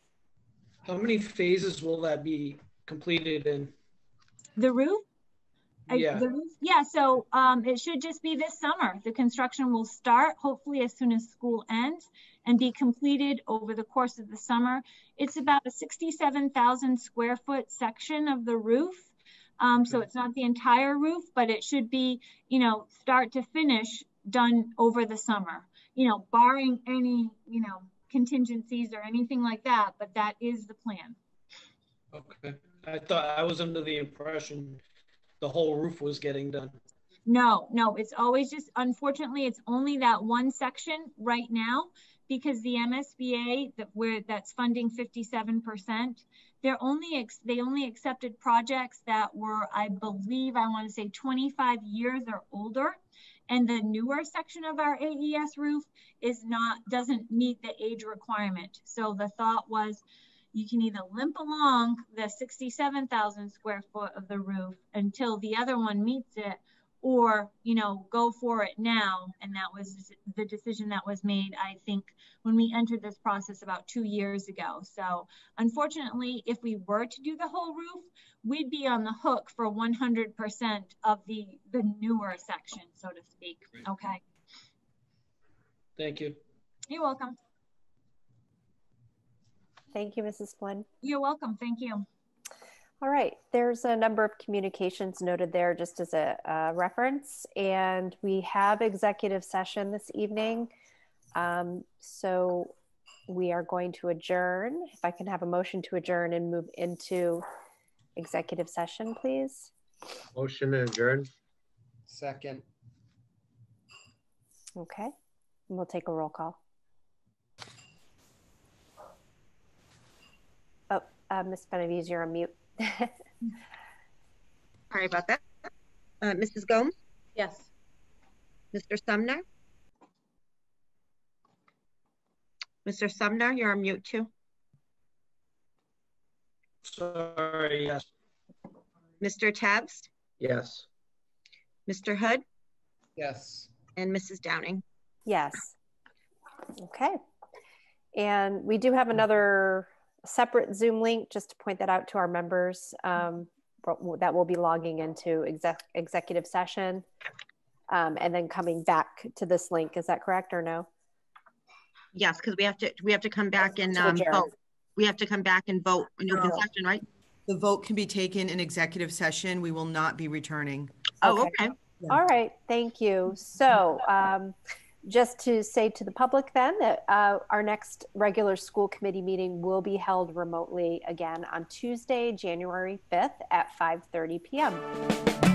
How many phases will that be completed in? The roof? Yeah. Yeah, so it should just be this summer. The construction will start hopefully as soon as school ends and be completed over the course of the summer. It's about a 67,000 square foot section of the roof. So it's not the entire roof, but it should be, you know, start to finish done over the summer, you know, barring any, you know, contingencies or anything like that, but that is the plan. Okay. I was under the impression the whole roof was getting done. No, it's always just, unfortunately, it's only that one section right now because the MSBA that's funding 57%, they only accepted projects that were, I believe, I want to say 25 years or older. And the newer section of our AES roof doesn't meet the age requirement. So the thought was, you can either limp along the 67,000 square foot of the roof until the other one meets it, or, you know, go for it now. And that was the decision that was made, I think, when we entered this process about 2 years ago. So unfortunately, if we were to do the whole roof, we'd be on the hook for 100% of the newer section, so to speak. Okay. Thank you. You're welcome. Thank you, Mrs. Flynn. You're welcome. Thank you. All right, there's a number of communications noted there just as a reference, and we have executive session this evening. So we are going to adjourn. If I can have a motion to adjourn and move into executive session, please. Motion to adjourn. Second. Okay, and we'll take a roll call. Ms. Benavides, you're on mute. Sorry about that. Mrs. Gomes, Yes. Mr. Sumner. Mr. Sumner, you're on mute too. Sorry, yes. Mr. Tabs, Yes. Mr. Hood, Yes. and Mrs. Downing. Yes. Okay. And we do have another separate Zoom link, just to point that out to our members, that will be logging into executive session and then coming back to this link. Is that correct or no? Yes, because we have to come back and To adjourn. vote. We have to come back and vote in open session, right? The vote can be taken in executive session. We will not be returning. Oh, okay. All right, thank you. So just to say to the public then that our next regular school committee meeting will be held remotely again on Tuesday, January 5th at 5:30 p.m.